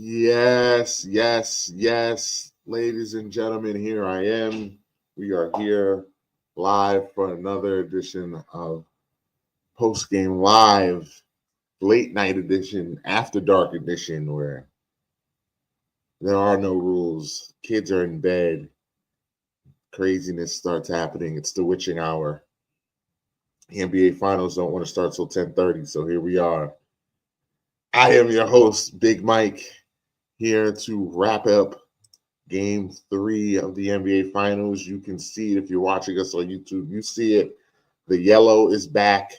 Yes, yes, yes. Ladies and gentlemen, here I am. We are here live for another edition of Post Game Live, late night edition, after dark edition, where there are no rules. Kids are in bed. Craziness starts happening. It's the witching hour. The NBA finals don't want to start till 10:30, so here we are. I am your host, Big Mike, here to wrap up Game 3 of the NBA Finals. You can see it if you're watching us on YouTube. You see it. The yellow is back.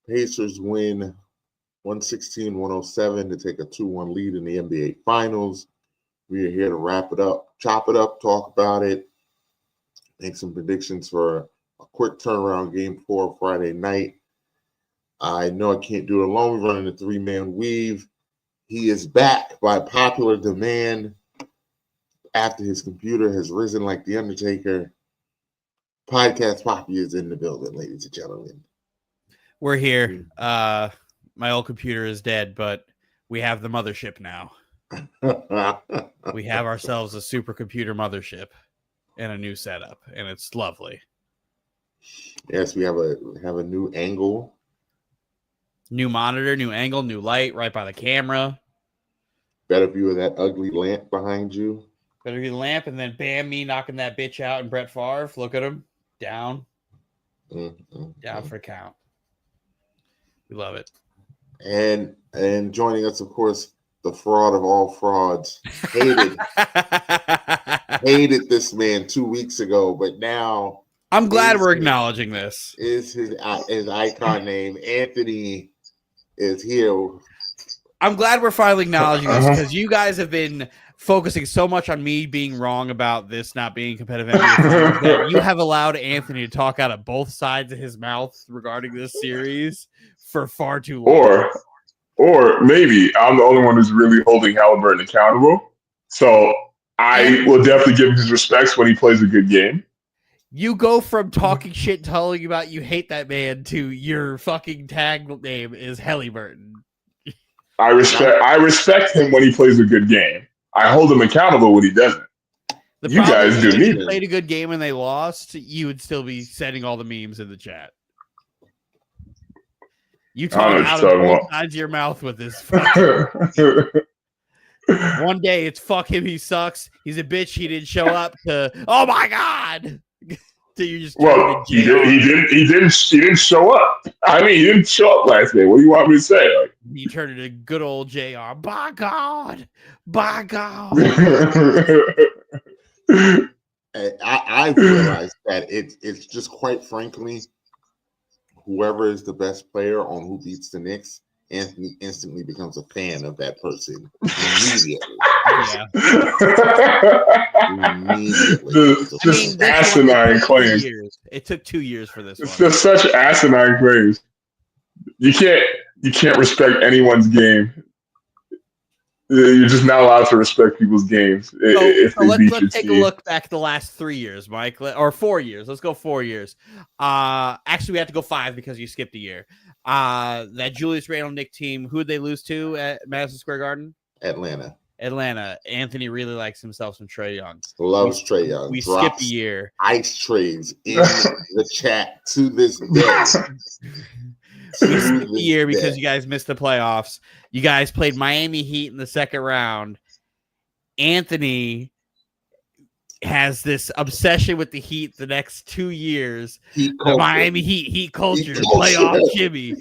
Pacers win 116-107 to take a 2-1 lead in the NBA Finals. We are here to wrap it up, chop it up, talk about it, make some predictions for a quick turnaround Game 4 Friday night. I know I can't do it alone. We're running a three-man weave. He is back by popular demand after his computer has risen like The Undertaker. Podcast Poppy is in the building, ladies and gentlemen. We're here. My old computer is dead, but we have the mothership now. We have ourselves a supercomputer mothership and a new setup, and it's lovely. Yes, we have a new angle. New monitor, new angle, new light right by the camera. Better view of that ugly lamp behind you. Better be the lamp, and then bam, me knocking that bitch out, and Brett Favre, look at him, down for count. We love it. And joining us, of course, the fraud of all frauds. Hated this man 2 weeks ago, but now I'm glad we're acknowledging this. Is his icon name. Anthony is here. I'm glad we're finally acknowledging this because you guys have been focusing so much on me being wrong about this not being competitive NBA that you have allowed Anthony to talk out of both sides of his mouth regarding this series for far too long. Or maybe I'm the only one who's really holding Halliburton accountable. So I will definitely give him his respects when he plays a good game. You go from talking shit, telling you about you hate that man, to your fucking tag name is Halliburton. I respect him when he plays a good game. I hold him accountable when he doesn't. You guys do neither. If you played a good game and they lost, you would still be sending all the memes in the chat. You talk out of both sides of your mouth with this. One day it's fuck him, he sucks. He's a bitch. He didn't show up. To oh my god. You just he didn't show up. I mean, he didn't show up last night. What do you want me to say? Like, he turned into good old JR. By God. I realized that it's just quite frankly, whoever is the best player on Who Beats the Knicks, Anthony instantly becomes a fan of that person immediately. Just asinine claims. It took 2 years for this. It's just such asinine claims. You can't respect anyone's game. You're just not allowed to respect people's games. Let's take a look back the last 3 years, Mike, or 4 years. Let's go 4 years. Actually, we have to go 5 because you skipped a year. That Julius Randle Knick team, who did they lose to at Madison Square Garden? Atlanta. Anthony really likes himself some Trae Young. Loves Trae Young. We skipped a year. Ice trades in the chat to this day. We skipped a year because you guys missed the playoffs. You guys played Miami Heat in the second round. Anthony has this obsession with the Heat the next 2 years. The Miami Heat culture. Playoff Jimmy.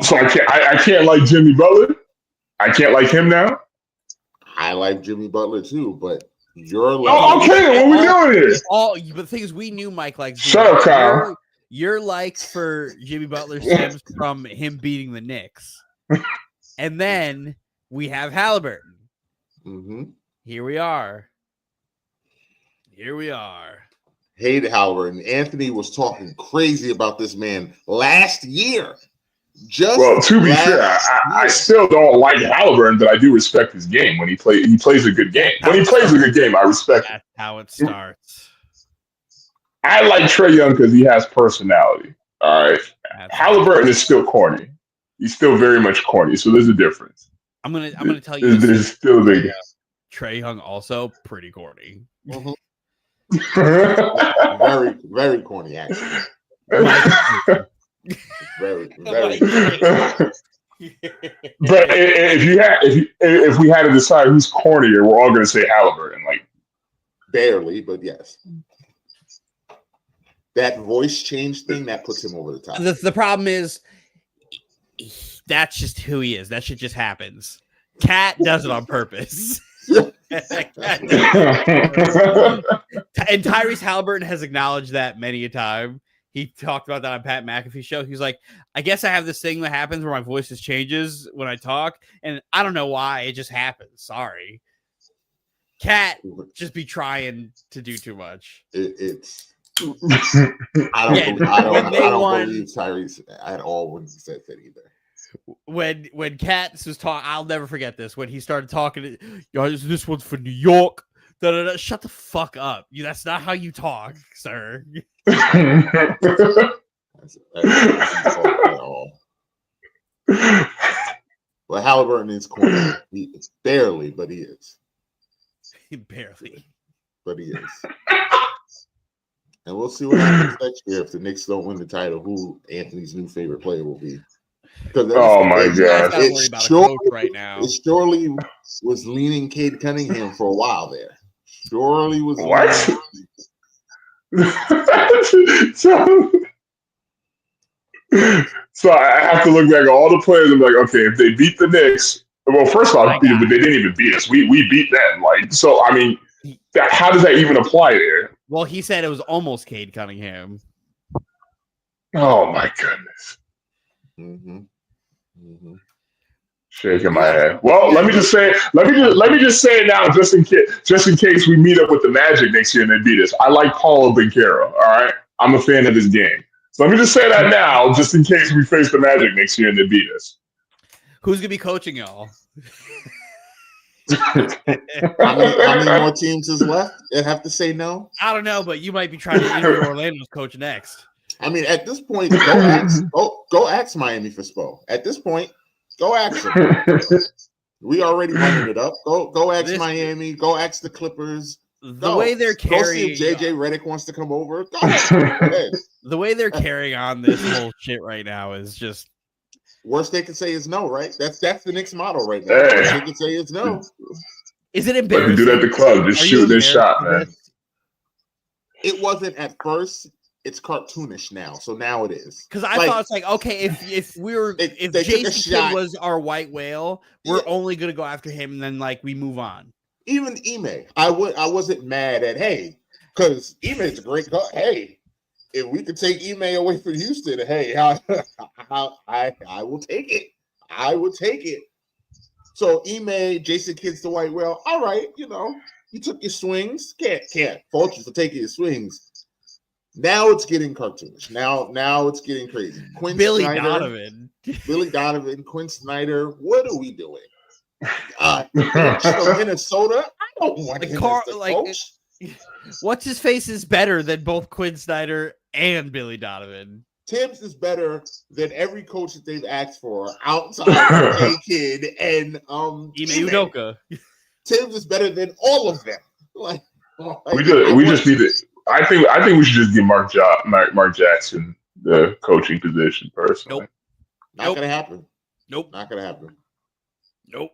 So I can't like Jimmy Butler? I can't like him now? I like Jimmy Butler too, but you're like... Oh, okay, what are we doing here? But the thing is, we knew Mike likes Jimmy. Shut up, Kyle. Your likes for Jimmy Butler stems from him beating the Knicks. And then we have Halliburton. Mm-hmm. Here we are. Hate Halliburton. Anthony was talking crazy about this man last year. To be fair, I still don't like Halliburton, but I do respect his game when he plays a good game. When he plays a good game, I respect him. That's how it starts. I like Trae Young because he has personality. All right. Halliburton is still corny. He's still very much corny. So there's a difference. I'm gonna tell you this. There's still a big. Trae Young also pretty corny. Mhm. Very, very corny, actually. Very, very. But if we had to decide who's cornier, we're all going to say Halliburton. Like Barely, but yes. That voice change thing that puts him over the top. The problem is that's just who he is. That shit just happens. Cat does it on purpose. And Tyrese Halliburton has acknowledged that many a time. He talked about that on Pat McAfee's show. He's like, I guess I have this thing that happens where my voice just changes when I talk, and I don't know why. It just happens. Sorry. Cat just be trying to do too much. It's I don't believe Tyrese at all when he said that either. When Cat was talking, I'll never forget this. When he started talking, this one's for New York. Shut the fuck up. That's not how you talk, sir. That's at all. Well, Halliburton is corny. Barely, but he is. Barely. But he is. And we'll see what happens next year if the Knicks don't win the title, who Anthony's new favorite player will be. Oh my God! It surely was leaning Cade Cunningham for a while there. Surely was what? So I have to look back at all the players and be like, okay, if they beat the Knicks, well, first of all, they didn't even beat us. We beat them. Like, so I mean, how does that even apply there? Well, he said it was almost Cade Cunningham. Oh my goodness. Mm-hmm. Mm-hmm. Shaking my head. Well, let me just say it now, just in case we meet up with the Magic next year and they beat us. I like Paulo Banchero. All right, I'm a fan of his game. So let me just say that now, just in case we face the Magic next year and they beat us. Who's gonna be coaching y'all? How many more teams is left that have to say no? I don't know, but you might be trying to interview Orlando's coach next. I mean, at this point, go ask Miami for Spo. At this point, go ask them. We already running it up. Go ask Miami. Go ask the Clippers. The way they're carrying, go see if JJ Redick wants to come over. Go ahead. The way they're carrying on this whole shit right now is just worst they can say is no, right? That's the Knicks model right now. Hey. Worst they can say is no. Is it embarrassing? Like we do that at the club. Just shoot this shot, man. It wasn't at first. It's cartoonish now, so now it is. Because I thought it's like, okay, if Jason Kidd was our white whale, we're only gonna go after him, and then like we move on. Even Ime, I wasn't mad at because Ime's a great guy. Hey, if we could take Ime away from Houston, hey, I will take it. I will take it. So Ime, Jason Kidd's the white whale. All right, you took your swings. Can't fault you for taking your swings. Now it's getting cartoonish. Now it's getting crazy. Billy Donovan, Quinn Snyder. What are we doing? Minnesota. I don't want him as the coach. What's his face is better than both Quinn Snyder and Billy Donovan. Tibbs is better than every coach that they've asked for outside of J-Kid and Ime Udoka. Tibbs is better than all of them. We just need it. I think we should just give Mark Jackson the coaching position personally. Not gonna happen. Nope. Not gonna happen. Nope.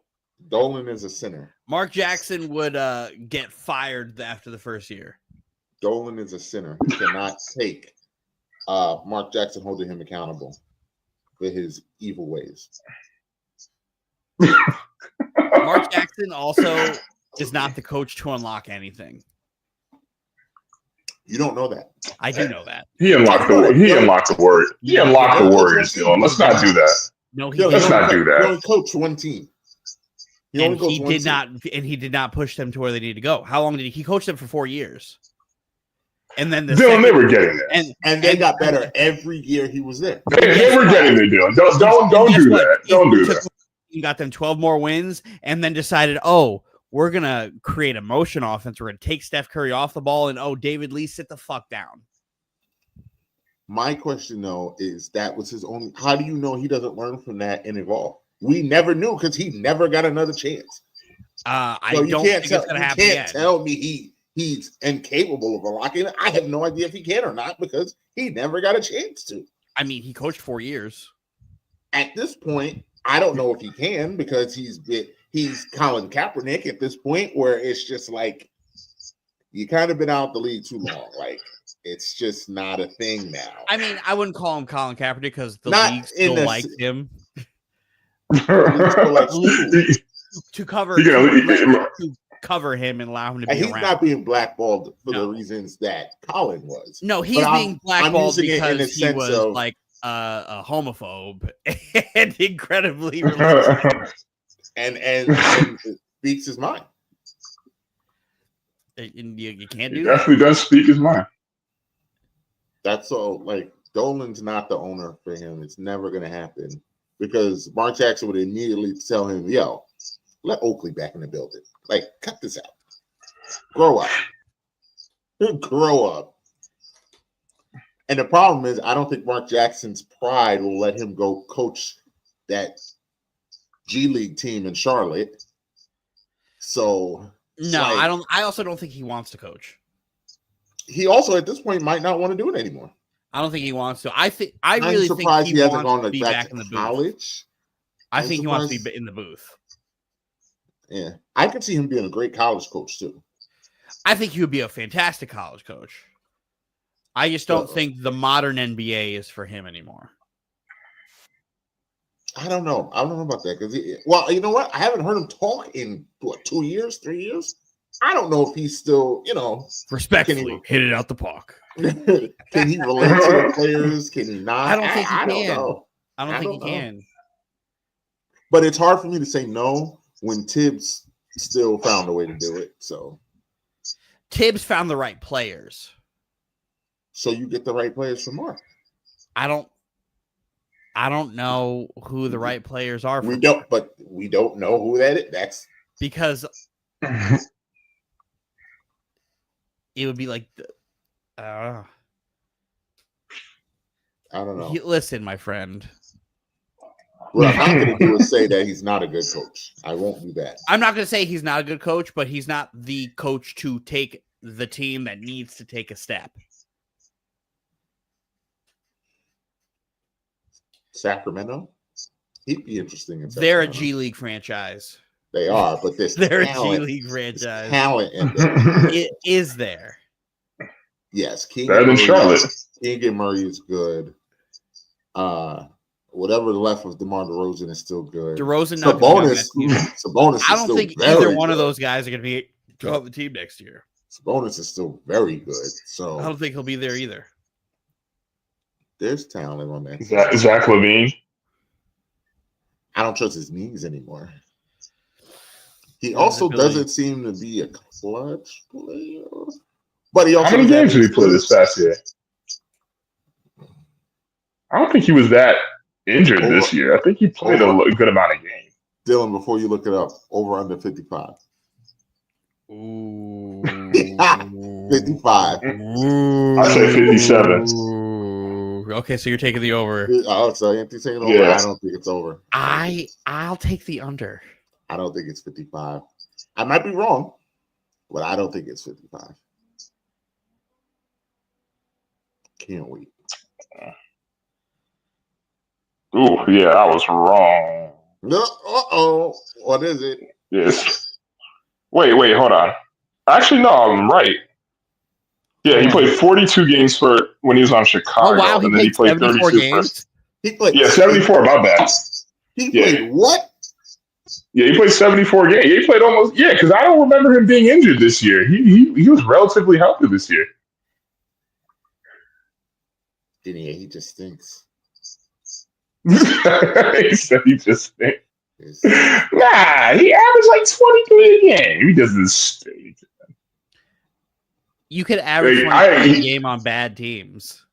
Dolan is a sinner. Mark Jackson would get fired after the first year. Dolan is a sinner. He cannot take Mark Jackson holding him accountable for his evil ways. Mark Jackson also is not the coach to unlock anything. You don't know that. I do know that. He unlocked the Warriors. He unlocked the Warriors, Dylan. Let's not do that. No, let's not do that. He only coached one team. He did not push them to where they need to go. How long did he coach them for 4 years? And then Dylan, they were getting there. And they got better every year he was there. They were getting there, Dylan. Don't do that. Don't do that. He got them 12 more wins and then decided, we're going to create a motion offense. We're going to take Steph Curry off the ball and, David Lee, sit the fuck down. My question though is that was his only. How do you know he doesn't learn from that and evolve? We never knew because he never got another chance. I So don't think it's going to happen You again. can't tell me he's incapable of unlocking it. I have no idea if he can or not because he never got a chance to. I mean, he coached 4 years. At this point, I don't know if he can because he's Colin Kaepernick at this point, where it's just like you kind of been out the league too long. Like it's just not a thing now. I mean, I wouldn't call him Colin Kaepernick because the Not league still liked him. To cover him and allow him to be he's around. not being blackballed for the reasons that Colin was. No, he's being blackballed because he was like a homophobe and incredibly religious. and speaks his mind. And you can't do he that. Definitely does speak his mind. That's all. Like Dolan's not the owner for him. It's never going to happen because Mark Jackson would immediately tell him, "Yo, let Oakley back in the building. Like, cut this out. Grow up. Grow up." And the problem is, I don't think Mark Jackson's pride will let him go coach that G League team in Charlotte. So no, I don't. I also don't think he wants to coach. He also, at this point, might not want to do it anymore. I don't think he wants to. I I'm really surprised think he hasn't wants gone to be back in the college. booth. I think he wants to be in the booth. Yeah, I could see him being a great college coach too. I think he would be a fantastic college coach. I just don't think the modern NBA is for him anymore. I don't know. I don't know about that because, well, you know what? I haven't heard him talk in 2 years, 3 years. I don't know if he's still, respectfully hit it out the park. Can he relate to the players? Can he not? I don't think he can. Don't know. I don't think he can. But it's hard for me to say no when Tibbs still found a way to do it. So Tibbs found the right players. So you get the right players for Mark. I don't know who the right players are. We don't know who that is. That's because it would be like, I don't know. Listen, my friend. What I'm not going to do is say that he's not a good coach. I won't do that. I'm not going to say he's not a good coach, but he's not the coach to take the team that needs to take a step. Sacramento? He'd be interesting. They're a G League franchise. They are, but they're talent, a G League franchise. Talent in there. It is there. Yes, better than Charlotte. Keegan Murray is good. Whatever left of DeMar DeRozan is still good. DeRozan, Sabonis. I don't think either one of those guys are going to be on the team next year. Sabonis is still very good. So I don't think he'll be there either. There's talent on that. Zach LaVine. I don't trust his knees anymore. He also doesn't seem to be a clutch player. But he also how many games did he play this past year? I don't think he was that injured this year. I think he played a good amount of games. Dylan, before you look it up, over under 55. Ooh. 55. I say 57. Ooh. Okay, so you're taking the over. Oh, so Anthony's taking over. Yeah. I don't think it's over. I'll take the under. I don't think it's 55. I might be wrong, but I don't think it's 55. Can't wait. Ooh, yeah, I was wrong. No, what is it? Yes. Wait, hold on. Actually, no, I'm right. Yeah, he played 42 games for when he was on Chicago. Oh, wow, and then he played 74 32 games? He played 74, my bad. He played what? Yeah, he played 74 games. He played almost, because I don't remember him being injured this year. He was relatively healthy this year. Yeah, he just stinks. He said he just stinks. Nah, he averaged like 23 a game. He doesn't stink. You could average 23 a game on bad teams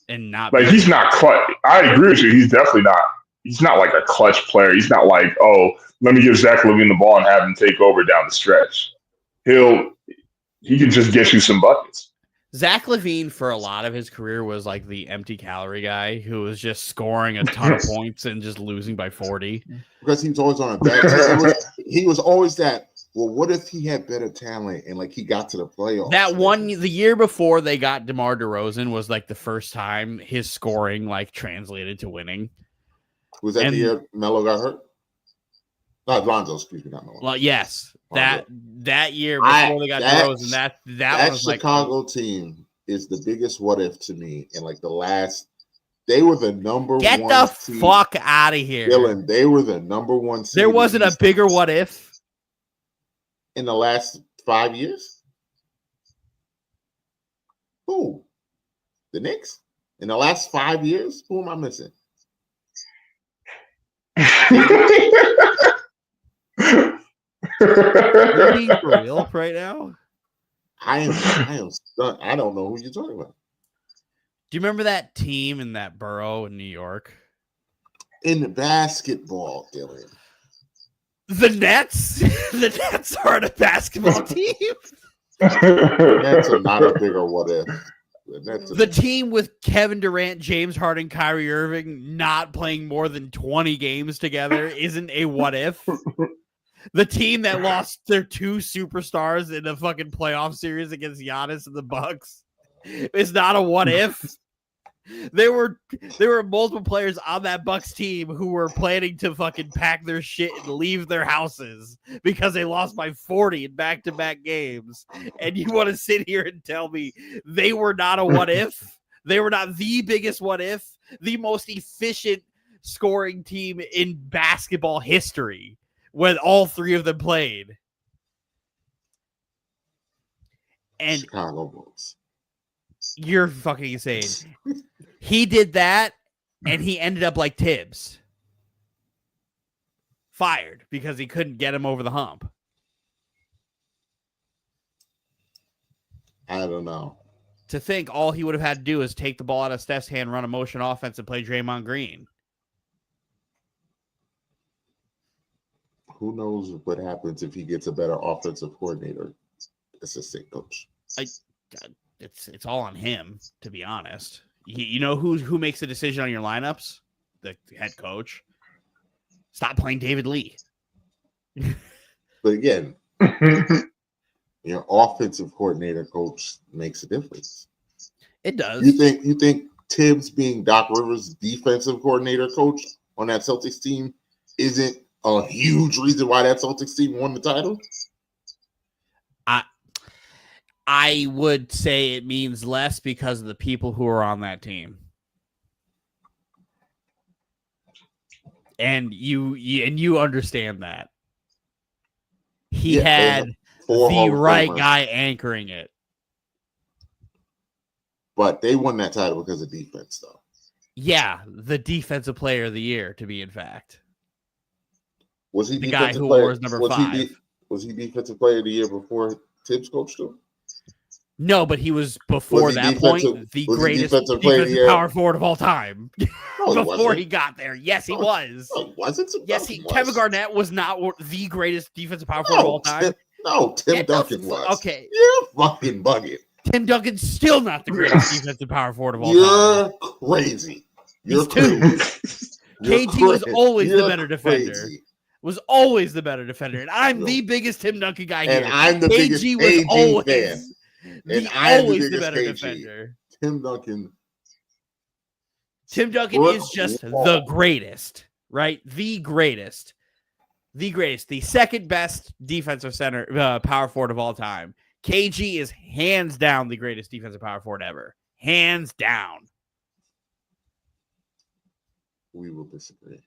and not like he's not clutch. I agree with you. He's definitely not. He's not like a clutch player. He's not like, oh, let me give Zach LaVine the ball and have him take over down the stretch. He can just get you some buckets. Zach LaVine, for a lot of his career, was like the empty calorie guy who was just scoring a ton of points and just losing by 40. Because he was always on a bad team. He was always that. Well, what if he had better talent and like he got to the playoffs? The year before they got DeMar DeRozan was like the first time his scoring like translated to winning. Was that the year Melo got hurt? Not Lonzo, excuse me, not Melo. Well, yes, that year before they got DeRozan, that was Chicago team is the biggest what if to me. In like the last, they were the number Get one. Get the seed. fuck out of here, Dylan. They were the number one. Seed there wasn't a bigger what if in the last 5 years. Who? The Knicks? In the last 5 years? Who am I missing? You're being for real right now? I am stunned. I don't know who you're talking about. Do you remember that team in that borough in New York? In basketball, Dylan. The Nets? The Nets aren't a basketball team. The Nets are not a bigger what if. The team with Kevin Durant, James Harden, Kyrie Irving not playing more than 20 games together isn't a what if. The team that lost their 2 superstars in a fucking playoff series against Giannis and the Bucks is not a what if. There were multiple players on that Bucks team who were planning to fucking pack their shit and leave their houses because they lost by 40 in back-to-back games. And you want to sit here and tell me they were not a what if? They were not the biggest what if, the most efficient scoring team in basketball history when all 3 of them played. And Chicago Bulls. You're fucking insane. He did that, and he ended up like Tibbs. Fired because he couldn't get him over the hump. I don't know. To think all he would have had to do is take the ball out of Steph's hand, run a motion offense, and play Draymond Green. Who knows what happens if he gets a better offensive coordinator, assistant coach? It's all on him, to be honest. You know who makes the decision on your lineups? The head coach. Stop playing David Lee. But again, your offensive coordinator coach makes a difference. It does. You think Tibbs being Doc Rivers' defensive coordinator coach on that Celtics team isn't a huge reason why that Celtics team won the title? I would say it means less because of the people who are on that team. And you understand that. He had the right guy anchoring it. But they won that title because of defense, though. Yeah, the defensive player of the year, to be in fact. Was he the guy who wore his number 5? Was he defensive player of the year before Tibbs coached him? No, but he was before that point the greatest defensive power forward of all time. No, before he got there, yes, he was. No, wasn't? Yes, Kevin Garnett was not the greatest defensive power forward of all time. Tim Duncan was. Okay, you're fucking bugging. Tim Duncan's still not the greatest defensive power forward of all time. You're crazy. You're crazy. KG was always the better defender. Was always the better defender, and I'm the biggest Tim Duncan guy here. And I'm the biggest KG fan. And I'm always the better defender. Tim Duncan is just the greatest, right? The greatest. The second best defensive center, power forward of all time. KG is hands down the greatest defensive power forward ever. Hands down. We will disagree.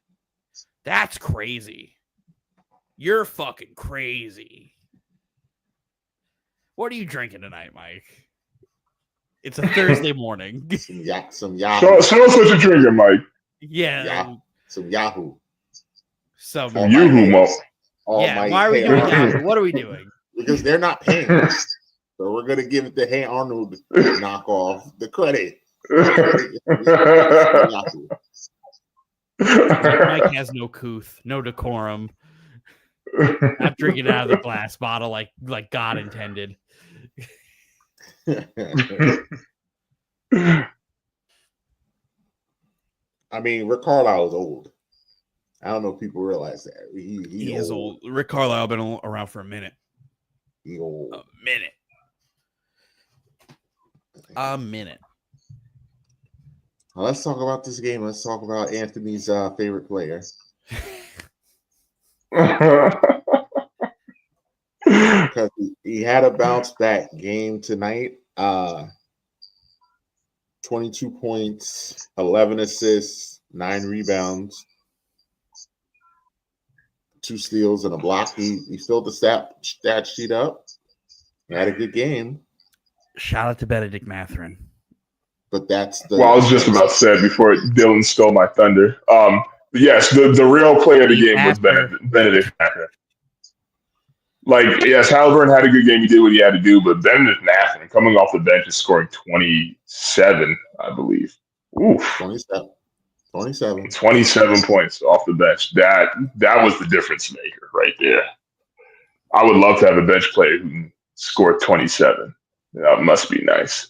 That's crazy. You're fucking crazy. What are you drinking tonight, Mike? It's a Thursday morning. some Yahoo. Show us what you're drinking, Mike. Yeah. Some Yahoo. Some Yahoo, Mo. Yeah, why are we doing Yahoo? What are we doing? Because they're not paying us. So we're going to give the Hey Arnold knockoff the credit. Mike has no couth, no decorum. I'm drinking out of the glass bottle like God intended. I mean, Rick Carlisle is old. I don't know if people realize that. He is old. Rick Carlisle been around for a minute. He old. A minute. Well, let's talk about this game. Let's talk about Anthony's favorite player. Because he had a bounce back game tonight. 22 points, 11 assists, 9 rebounds, 2 steals, and a block. He filled the stat sheet up. He had a good game. Shout out to Benedict Mathurin. But that's the. Well, I was just about to say before Dylan stole my thunder. Yes, the real player of the game was Benedict Mathurin. Like, yes, Halliburton had a good game. He did what he had to do, but Benedict Mathurin coming off the bench is scoring 27, I believe. Oof. 27 points off the bench. That was the difference maker right there. I would love to have a bench player who can score 27. That must be nice.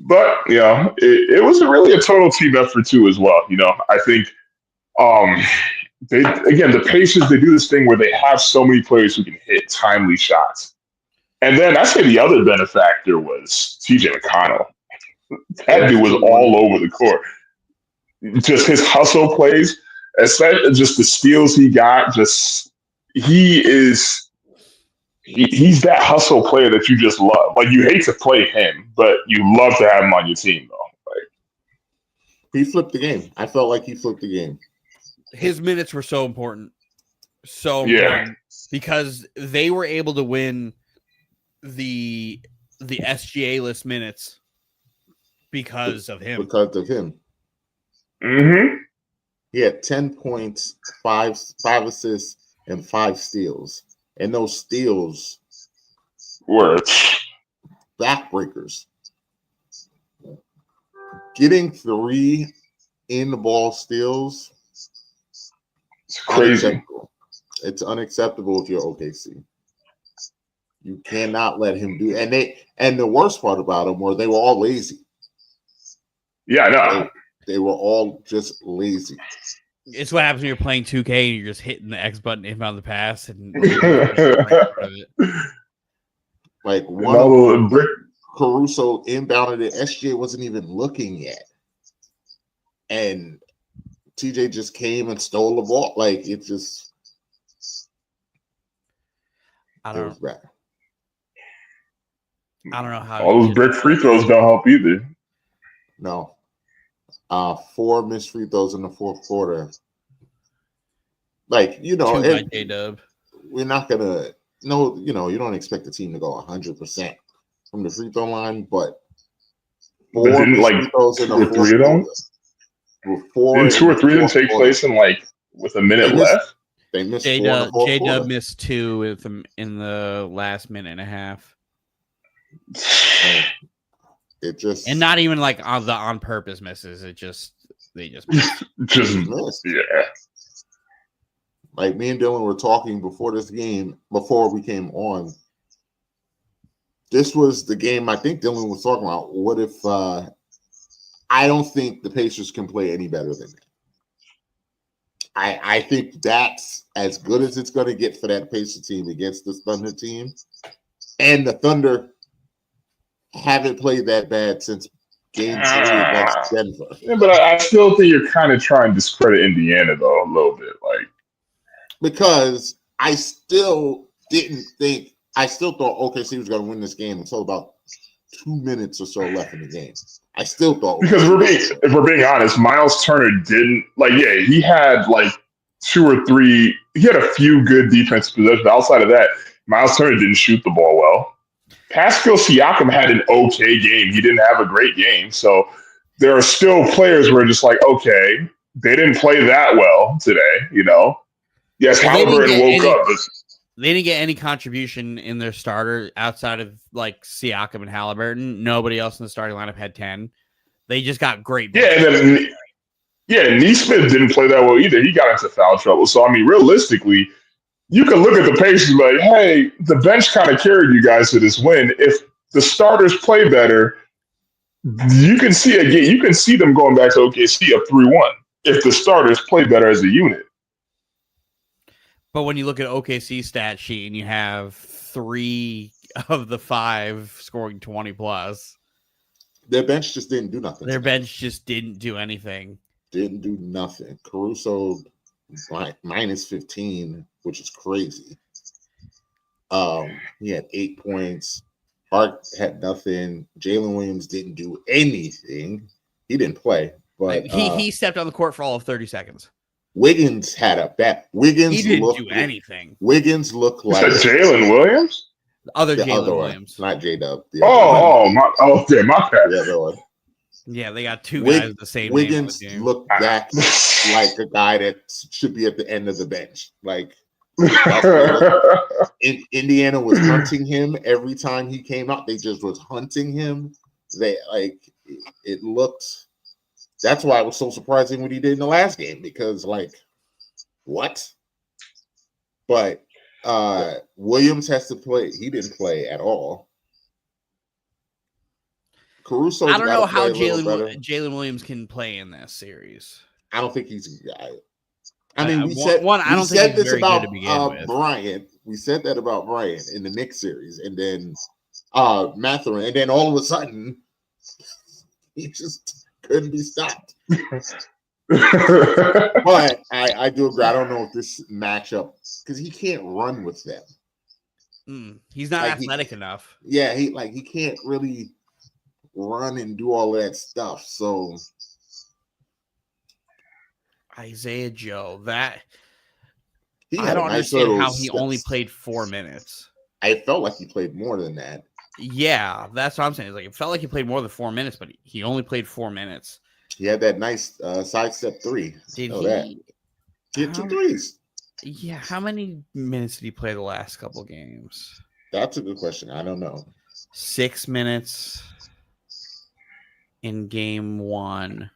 But, it was really a total team effort too as well. I think the Pacers, they do this thing where they have so many players who can hit timely shots. And then I say the other benefactor was TJ McConnell. That dude was all over the court. Just his hustle plays, especially just the steals he got, he's that hustle player that you just love. Like, you hate to play him, but you love to have him on your team, though. He flipped the game. I felt like he flipped the game. His minutes were so important. So important. Because they were able to win the SGA list minutes because of him. Mm-hmm. He had 10 points, 5 assists, and 5 steals. And those steals were backbreakers. Getting 3 in the ball steals, it's crazy. Unacceptable. It's unacceptable if you're OKC. You cannot let him do. And the worst part about them were they were all lazy. Yeah, I know. They were all just lazy. It's what happens when you're playing 2K and you're just hitting the X button inbound the pass and like one Caruso inbounded it. SGA wasn't even looking yet, and TJ just came and stole the ball. Like, it just, I don't know how all those brick free throws don't help either. No. 4 missed free throws in the fourth quarter. Like, J-Dub. We're not gonna you don't expect the team to go 100% from the free throw line, but 4 didn't free throws in the fourth quarter. Didn't 2 or 3 of them take place in with a minute left? They missed J-Dub missed 2 in the last minute and a half. It just, and not even like on purpose misses. They just missed. missed. Yeah. Like, me and Dylan were talking before this game, before we came on. This was the game I think Dylan was talking about. What if I don't think the Pacers can play any better than that. I think that's as good as it's going to get for that Pacers team against this Thunder team. And the Thunder haven't played that bad since Game 3 against Denver. Yeah, but I still think you're kind of trying to discredit Indiana, though, a little bit. Because I still thought OKC was going to win this game until about 2 minutes or so left in the game. I still thought. Because if we're being honest, Miles Turner didn't, he had 2 or 3, he had a few good defensive possessions. Outside of that, Miles Turner didn't shoot the ball well. Pascal Siakam had an okay game. He didn't have a great game. So there are still players where just okay, they didn't play that well today, Yes, Halliburton woke up. They didn't get any contribution in their starter outside of Siakam and Halliburton. Nobody else in the starting lineup had 10. They just got great. Yeah, and then Nesmith didn't play that well either. He got into foul trouble. So, realistically, you can look at the Pacers and be like, hey, the bench kind of carried you guys to this win. If the starters play better, you can see them going back to OKC up 3-1 if the starters play better as a unit. But when you look at OKC stat sheet and you have 3 of the 5 scoring 20 plus, their bench just didn't do nothing. Their bench just didn't do anything. Didn't do nothing. Caruso minus 15, which is crazy. He had 8 points. Hart had nothing. Jalen Williams didn't do anything. He didn't play, but he stepped on the court for all of 30 seconds. Wiggins had a bet. Wiggins he didn't do anything. Wiggins looked like Jalen Williams. The other Jalen Williams, not J-Dub. My bad. The other one. Yeah, they got 2 guys the same. Wiggins looked back like a guy that should be at the end of the bench. Like Indiana was hunting him every time he came out. They just was hunting him. It looked. That's why it was so surprising what he did in the last game, because what? But Williams has to play. He didn't play at all. Caruso. I don't know how Jalen Williams can play in this series. I don't think he's. I mean, we said this about Bryant. We said that about Bryant in the Knicks series, and then Mathurin, and then all of a sudden, he just couldn't be stopped. But I do agree. I don't know if this matchup, because he can't run with them. He's not athletic enough. Yeah, he can't really run and do all that stuff. So. Isaiah Joe, I don't understand how he only played 4 minutes. I felt like he played more than that. Yeah, that's what I'm saying. It felt like he played more than 4 minutes, but he only played 4 minutes. He had that nice sidestep 3. Did he? He had 2 threes. Yeah, how many minutes did he play the last couple games? That's a good question. I don't know. 6 minutes in game 1.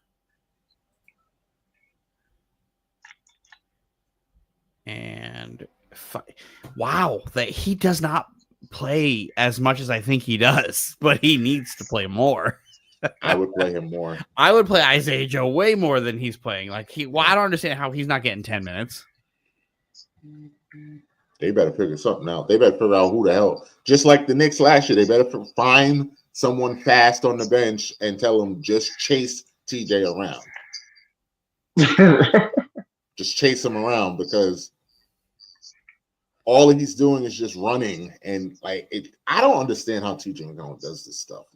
And wow, that he does not play as much as I think he does, but he needs to play more. I would play him more. I would play Isaiah Joe way more than he's playing. I don't understand how he's not getting 10 minutes. They better figure something out. They better figure out who the hell. Just like the Knicks last year, they better find someone fast on the bench and tell them just chase TJ around. Just chase him around, because all he's doing is just running, and I don't understand how TJ McConnell does this stuff.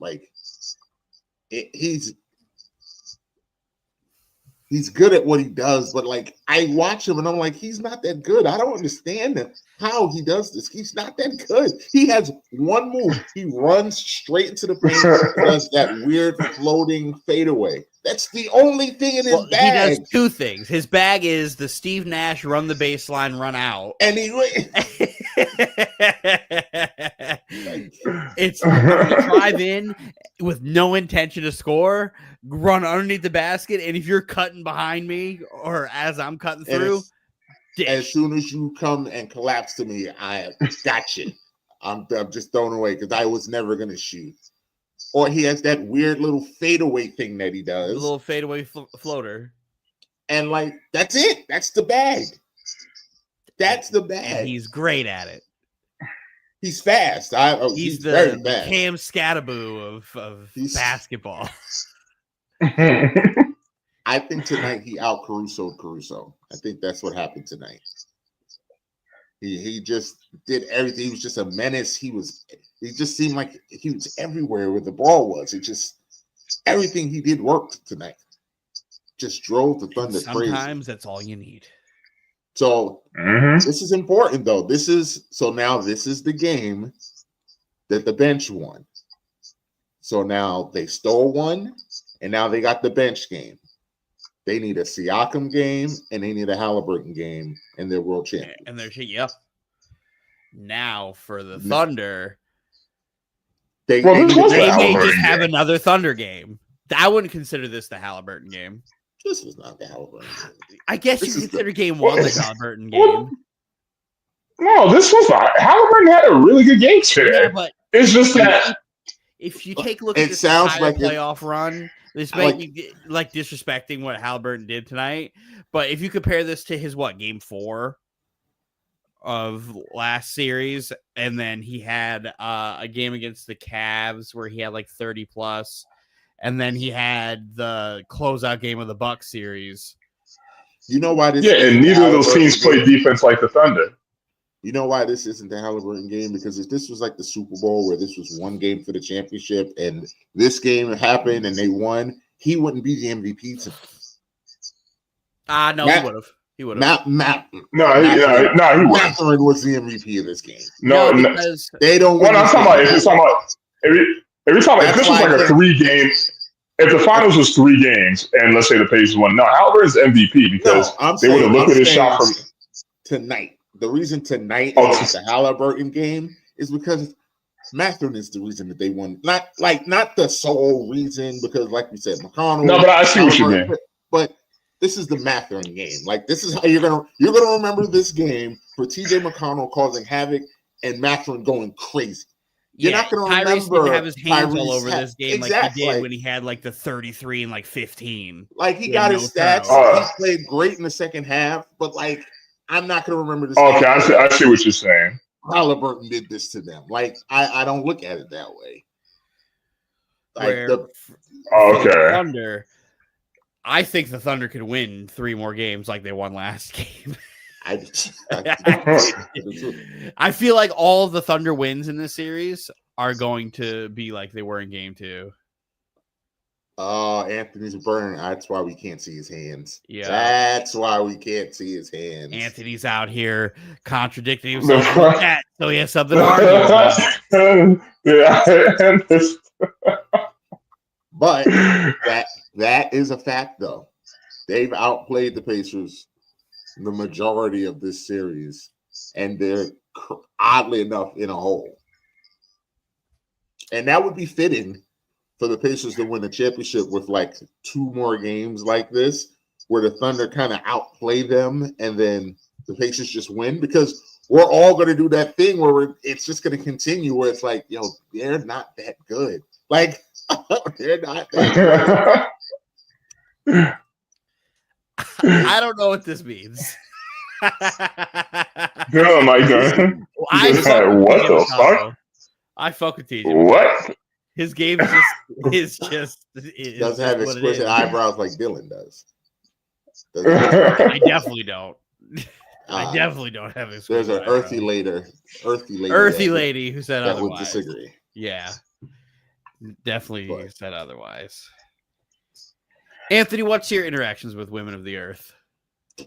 He's good at what he does, but I watch him and I'm like, he's not that good. I don't understand how he does this. He's not that good. He has one move. He runs straight into the paint, does that weird floating fadeaway. That's the only thing in his bag. He does 2 things. His bag is the Steve Nash run the baseline, run out. And it's drive in with no intention to score, run underneath the basket, and if you're cutting behind me or as I'm cutting through, as soon as you come and collapse to me, I got you. I'm just thrown away because I was never going to shoot. Or he has that weird little fadeaway thing that he does. A little fadeaway floater. And that's it. That's the bag. That's the bag. And he's great at it. He's fast. He's very fast. Cam Scattaboo of basketball. I think tonight he out Caruso. I think that's what happened tonight. He just did everything. He was just a menace. He just seemed like he was everywhere where the ball was. It just everything he did worked tonight. Just drove the Thunder crazy. Sometimes that's all you need. So this is important though. This is the game that the bench won. So now they stole one, and now they got the bench game. They need a Siakam game, and they need a Halliburton game, and they're world champions. And they're now for the Thunder, they may just have another Thunder game. I wouldn't consider this the Halliburton game. This was not the Halliburton game. I guess you consider game 1 the Halliburton game. No, this was not. Halliburton had a really good game today. Yeah, but it's just that if you take a look It at this sounds entire like it- playoff run, this might be like disrespecting what Halliburton did tonight. But if you compare this to his game 4 of last series, and then he had a game against the Cavs where he had like 30 plus, and then he had the closeout game of the Bucks series. You know why this? Yeah, and neither of those teams play defense like the Thunder. You know why this isn't the Halliburton game? Because if this was like the Super Bowl where this was one game for the championship and this game happened and they won, he wouldn't be the MVP tonight. No, he would have. He would have. He wouldn't. Mathurin was the MVP of this game. No, because they don't. Well, I'm talking about if you're talking about if this was like a 3-game. If the finals was 3 games and let's say the Pacers won, no, Halliburton's MVP because they would have looked at his shot from tonight. The reason tonight is the Halliburton game is because Mathurin is the reason that they won. Not the sole reason, because like we said, McConnell. No, but I see what you mean. But this is the Mathurin game. Like this is how you're gonna remember this game for TJ McConnell causing havoc and Mathurin going crazy. You're not going to remember. Tyrese have his hands all over this game exactly. like he did when he had like the 33 and like 15. Like he got his stats. He played great in the second half, but like I'm not going to remember this. Okay, I see what you're saying. Halliburton did this to them. Like I don't look at it that way. Like the Thunder, I think the Thunder could win 3 more games like they won last game. I feel like all of the Thunder wins in this series are going to be like they were in game 2. Oh, Anthony's burning. That's why we can't see his hands. Yeah. That's why we can't see his hands. Anthony's out here contradicting himself with that, so he has something to argue about. But that is a fact, though. They've outplayed the Pacers the majority of this series, and they're oddly enough in a hole. And that would be fitting for the Pacers to win the championship with like 2 more games like this, where the Thunder kind of outplay them and then the Pacers just win, because we're all going to do that thing where it's just going to continue where it's like, they're not that good. Like, they're not that good. I don't know what this means. Oh my god! What the fuck? I fuck with TJ. What? His game is just doesn't have explicit eyebrows like Dylan does. I definitely don't. I definitely don't have explicit. There's an earthy lady who said that otherwise. would disagree. Yeah, definitely said otherwise. Anthony, what's your interactions with women of the earth? You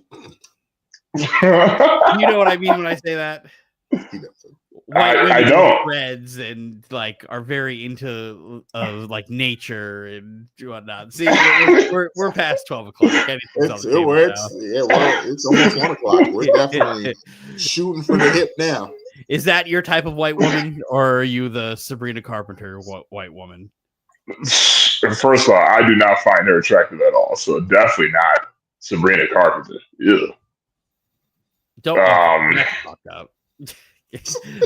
know what I mean when I say that? White women I don't. with dreads and like are very into like nature and whatnot. See, we're past 12 o'clock. It's almost 1 o'clock. We're definitely shooting for the hip now. Is that your type of white woman, or are you the Sabrina Carpenter white woman? First of all, I do not find her attractive at all, so definitely not Sabrina Carpenter. Yeah. Don't fuck up.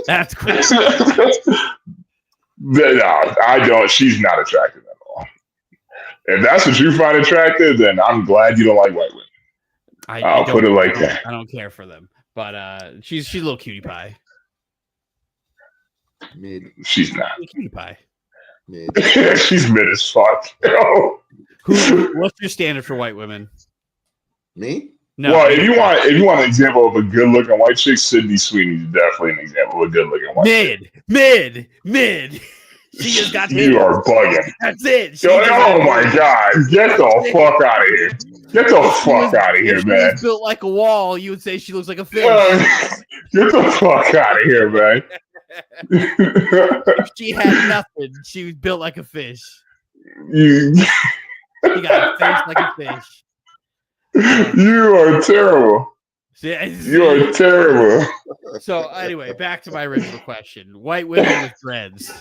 That's cool. No, I don't. She's not attractive at all. If that's what you find attractive, then I'm glad you don't like white women. I'll put it like that. I don't care for them, but she's a little cutie pie. Mid. She's not. Cutie pie. Mid. She's mid as fuck. What's your standard for white women? Me? No. Well, if you want an example of a good looking white chick, Sydney Sweeney is definitely an example of a good looking white chick. Mid. She just got you are bugging. That's it. Oh my god. Get the fuck out of here. Get the fuck out of here, man. She's built like a wall, you would say she looks like a fish. Get the fuck out of here, man. If she had nothing, she was built like a fish. She got a face like a fish. You are terrible. You are terrible. So anyway, back to my original question: white women with dreads.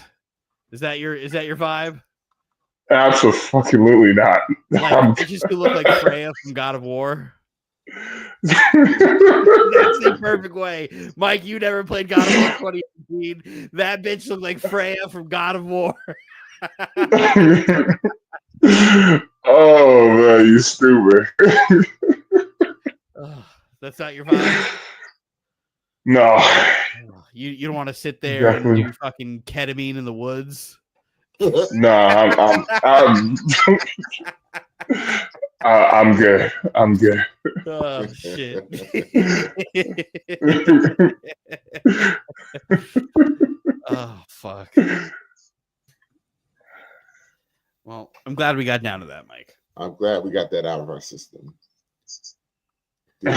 Is that your vibe? Absolutely not. Like bitches who look like Freya from God of War. That's the perfect way. Mike, you never played God of War 2018. That bitch looked like Freya from God of War. Oh man, you stupid. That's not your vibe. No. You don't want to sit there Definitely. and do fucking ketamine in the woods. No, I'm good. I'm good. Oh shit. Oh fuck. Well, I'm glad we got down to that, Mike. I'm glad we got that out of our system. Dude,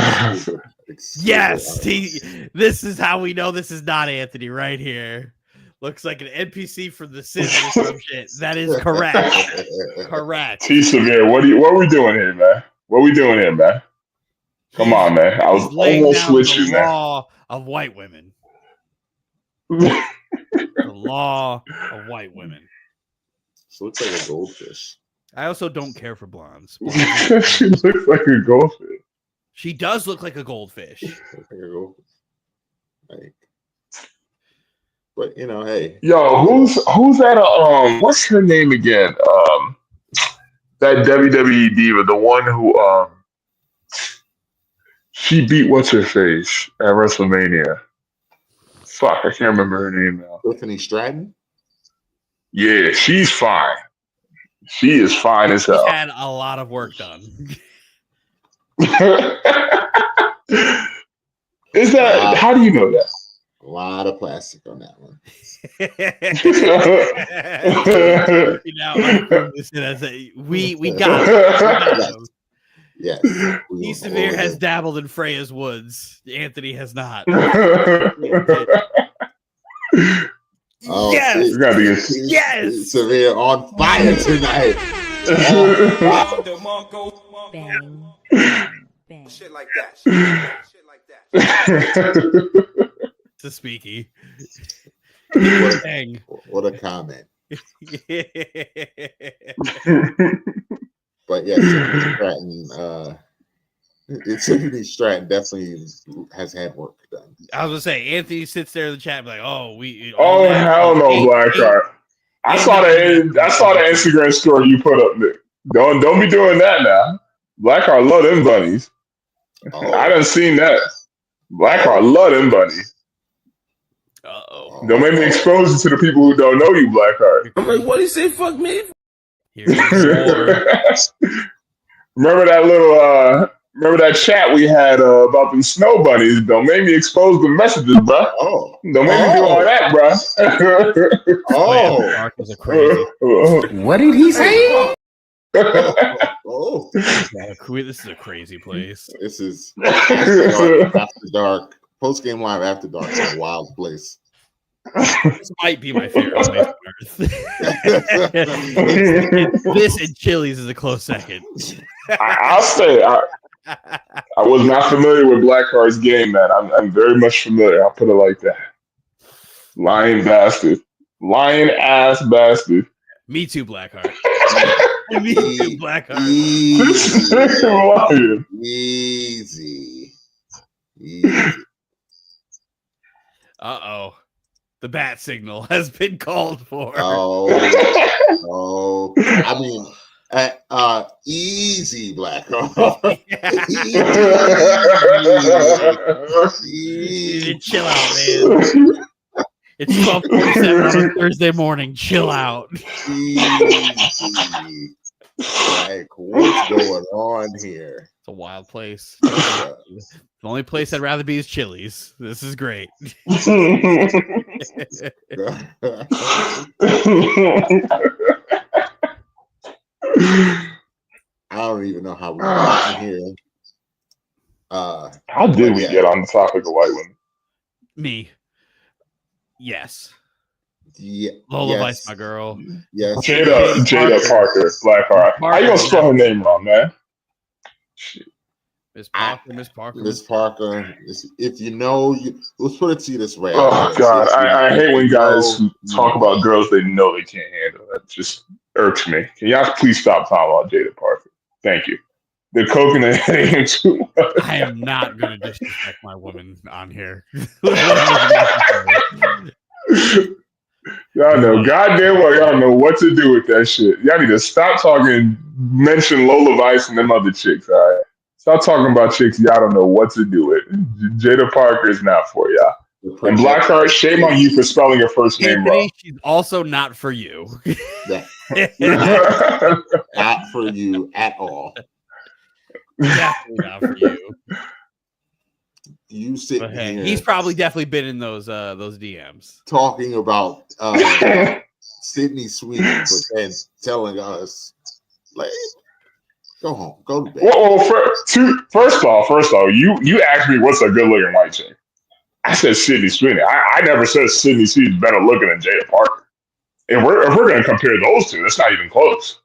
Yes, this is how we know this is not Anthony right here. Looks like an NPC from The Sims or some shit. That is correct. Correct. T Severe, what are we doing here, man? What are we doing here, man? Come on, man. I was almost with you, man. The law of white women. The law of white women. She looks like a goldfish. I also don't care for blondes. She looks like a goldfish. She does look like a goldfish. Like, but you know, hey. Yo, who's that? What's her name again? That WWE diva, the one who she beat what's her face at WrestleMania. Fuck, I can't remember her name now. Tiffany Stratton. Yeah, she's fine. She is fine as hell. She had a lot of work done. Is that? How do you know that? A lot of plastic on that one. We got it. Yes. T Severe has dabbled in Freya's woods. Anthony has not. Oh, yes. Yes. Severe on fire tonight. Bang. Bang. Shit like that. Shit like that. It's a speaky. What a comment. But yeah, Tiffany Stratton definitely has had work done. I was gonna say, Anthony sits there in the chat like, "Oh, hell no, Blackheart." I saw the Instagram story you put up, Nick. Don't be doing that now. Blackheart love them bunnies. Oh. I done seen that. Blackheart love them bunnies. Uh-oh. Don't make me expose you to the people who don't know you, Blackheart. I'm like, what do you say? Fuck me. Remember that chat we had about them snow bunnies? Don't make me expose the messages, bro. Oh. Don't make me do all that, bro. What did he say? Oh. This is a crazy place. This is after dark. Post game live after dark is a wild place. This might be my favorite place on earth. This and Chili's is a close second. I'll say I was not familiar with Blackheart's game, man. I'm very much familiar. I'll put it like that. Lying bastard. Lying ass bastard. Me too, Blackheart. Me too, Blackheart. Easy. Uh-oh. The bat signal has been called for. Oh. I mean, easy, Blackheart. Easy. Chill out, man. It's 12:47 on a Thursday morning. Chill out. Easy. Like, what's going on here? It's a wild place. The only place I'd rather be is Chili's. This is great. I don't even know how we got in here. How did we get on the topic of white women? Me. Yes. Yeah. Lola Vice, my girl. Yes. Jada Parker, Blackheart. How you gonna spell her name wrong, man? Miss Parker. If you know, let's put it to you this way. Oh God, I hate when guys talk about girls they know they can't handle. That just irks me. Can y'all please stop talking about Jada Parker? Thank you. They're coconut heading him too much. I am not going to disrespect my woman on here. Y'all know, goddamn well, y'all know what to do with that shit. Y'all need to stop talking, mention Lola Vice and them other chicks, all right? Stop talking about chicks y'all don't know what to do with. Jada Parker is not for y'all. And Blackheart, shame on you for spelling her first name Anthony, wrong. she's also not for you. Not for you at all. Definitely not for you. You sitting here. He's probably definitely been in those DMs talking about Sydney Sweeney, but then telling us, like, go home, go to bed. Well, first off, you asked me what's a good looking white chick. I said Sydney Sweeney. I never said Sydney Sweeney's better looking than Jada Parker. If we're going to compare those two, that's not even close.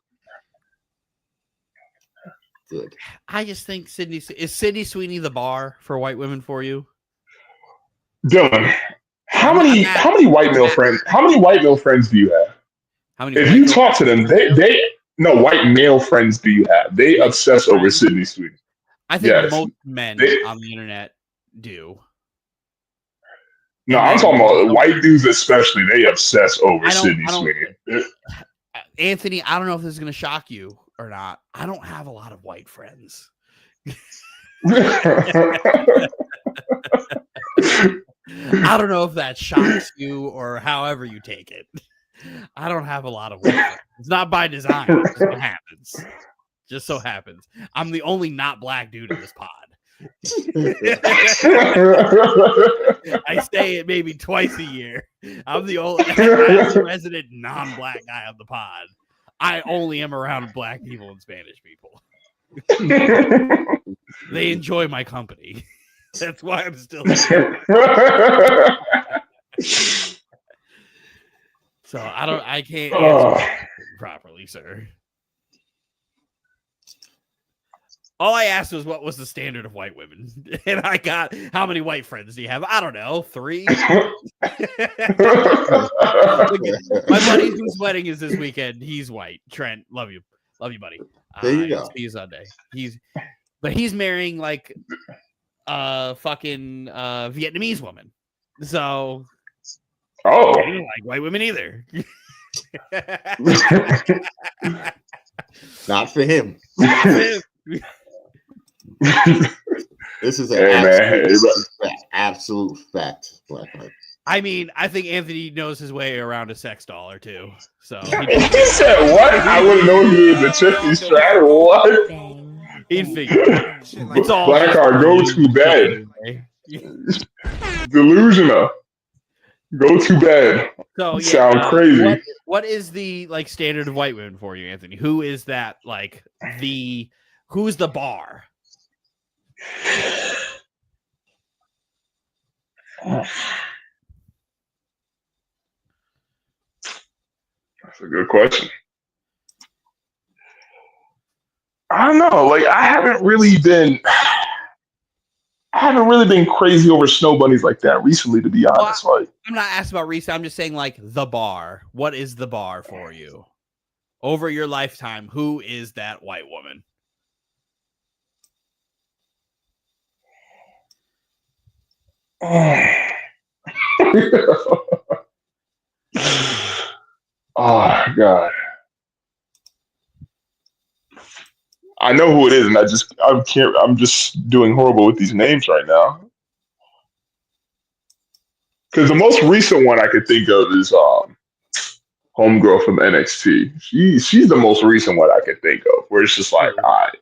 Good. I just think is Sydney Sweeney the bar for white women for you? Dylan, how many white male friends? How many white male friends do you have? How many? If you talk to them, they no white male friends do you have? They obsess over Sydney Sweeney. I think most men on the internet do. No, I'm talking about white dudes especially. They obsess over Sydney Sweeney. Anthony, I don't know if this is going to shock you or not. I don't have a lot of white friends. I don't know if that shocks you or however you take it. I don't have a lot of white friends. It's not by design. It just happens. Just so happens. I'm the only not black dude in this pod. I say it maybe twice a year. I'm the only resident non-black guy on the pod. I only am around black people and Spanish people. They enjoy my company. That's why I'm still here. So I can't answer properly, sir. All I asked was what was the standard of white women, and I got how many white friends do you have? I don't know, 3. My buddy whose wedding is this weekend, he's white. Trent, love you, buddy. There you go. See you Sunday. He's marrying like a fucking Vietnamese woman. So I don't like white women either. Not for him. This is an absolute fact. I mean, I think Anthony knows his way around a sex doll or two. So he said what? I wouldn't know he was a chippy strat or what? He'd figure. It's all Blackheart, go to bed. Delusional. Go to bed. So sound crazy. What is the like standard of white women for you, Anthony? Who is that like who's the bar? That's a good question. I don't know. Like I haven't really been crazy over snow bunnies like that recently, to be honest. Well, I'm not asking about recent. I'm just saying like the bar. What is the bar for you? Over your lifetime, who is that white woman? Oh God. I know who it is, and I'm just doing horrible with these names right now. Because the most recent one I could think of is homegirl from NXT. She's the most recent one I could think of, where it's just like, all right,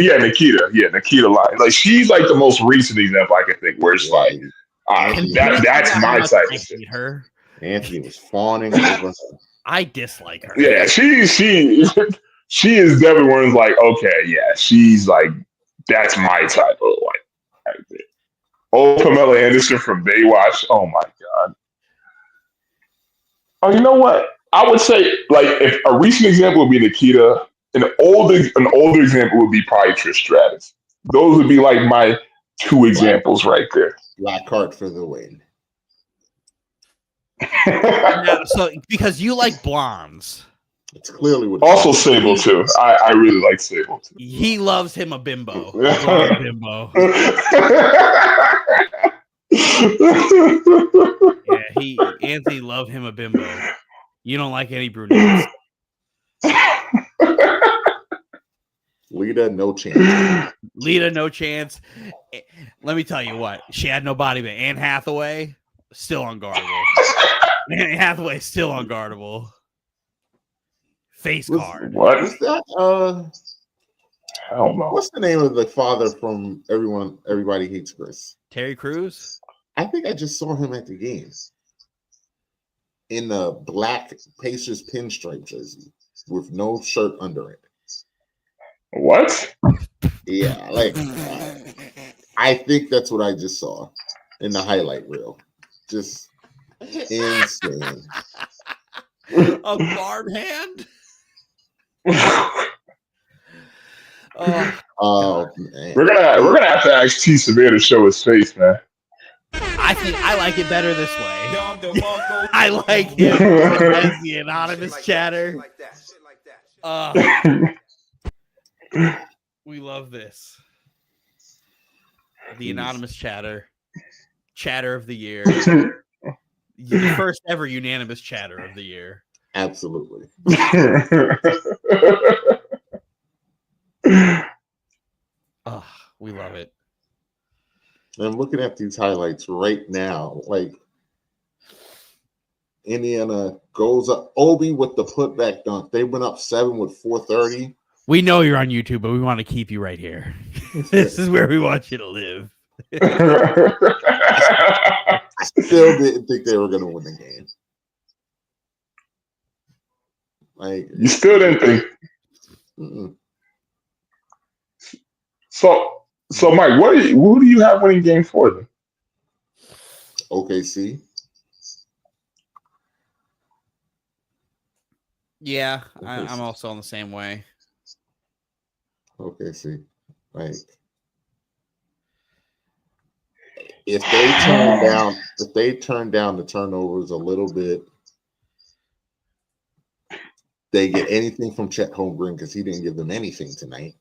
Nikita, Nikita Lyons. Like she's like the most recent example I could think, where it's like, that's my type of shit. Her. Anthony was fawning over her. I dislike her. Yeah, she is definitely one who's like, okay, yeah, she's like, that's my type of like. Oh, Pamela Anderson from Baywatch. Oh my God. Oh, you know what? I would say like if a recent example would be Nikita, an older example would be probably Trish Stratus. Those would be like my 2 examples right there. Blackheart for the win. So because you like blondes. It's clearly what. Also Sable too. I really like Sable too. He loves him a bimbo. A bimbo. Yeah, Anthony love him a bimbo. You don't like any brunettes. Lita, no chance. Lita, no chance. Let me tell you what, she had no body, but Anne Hathaway, still unguardable. Anne Hathaway, still unguardable. Face card. What? What's that? I don't know. What's the name of the father from Everybody Hates Chris? Terry Crews? I think I just saw him at the game in the black Pacers pinstripe jersey with no shirt under it. What? Yeah, like I think that's what I just saw in the highlight reel. Just insane. A barb hand? Oh man. We're gonna have to ask T. Severe to show his face, man. I like it better this way. I like him as the anonymous chatter. We love this. The anonymous chatter of the year. The first ever unanimous chatter of the year. Absolutely. Oh, we love it. I'm looking at these highlights right now. Like Indiana goes up. Obi with the putback dunk. They went up 7 with 4:30. We know you're on YouTube, but we want to keep you right here. This is where we want you to live. Still didn't think they were going to win the game. Like You still didn't think. mm-mm. So Mike, who do you have winning game 4 then? OKC. Yeah, I'm also on the same way. OKC. Like if they turn down the turnovers a little bit, they get anything from Chet Holmgren because he didn't give them anything tonight.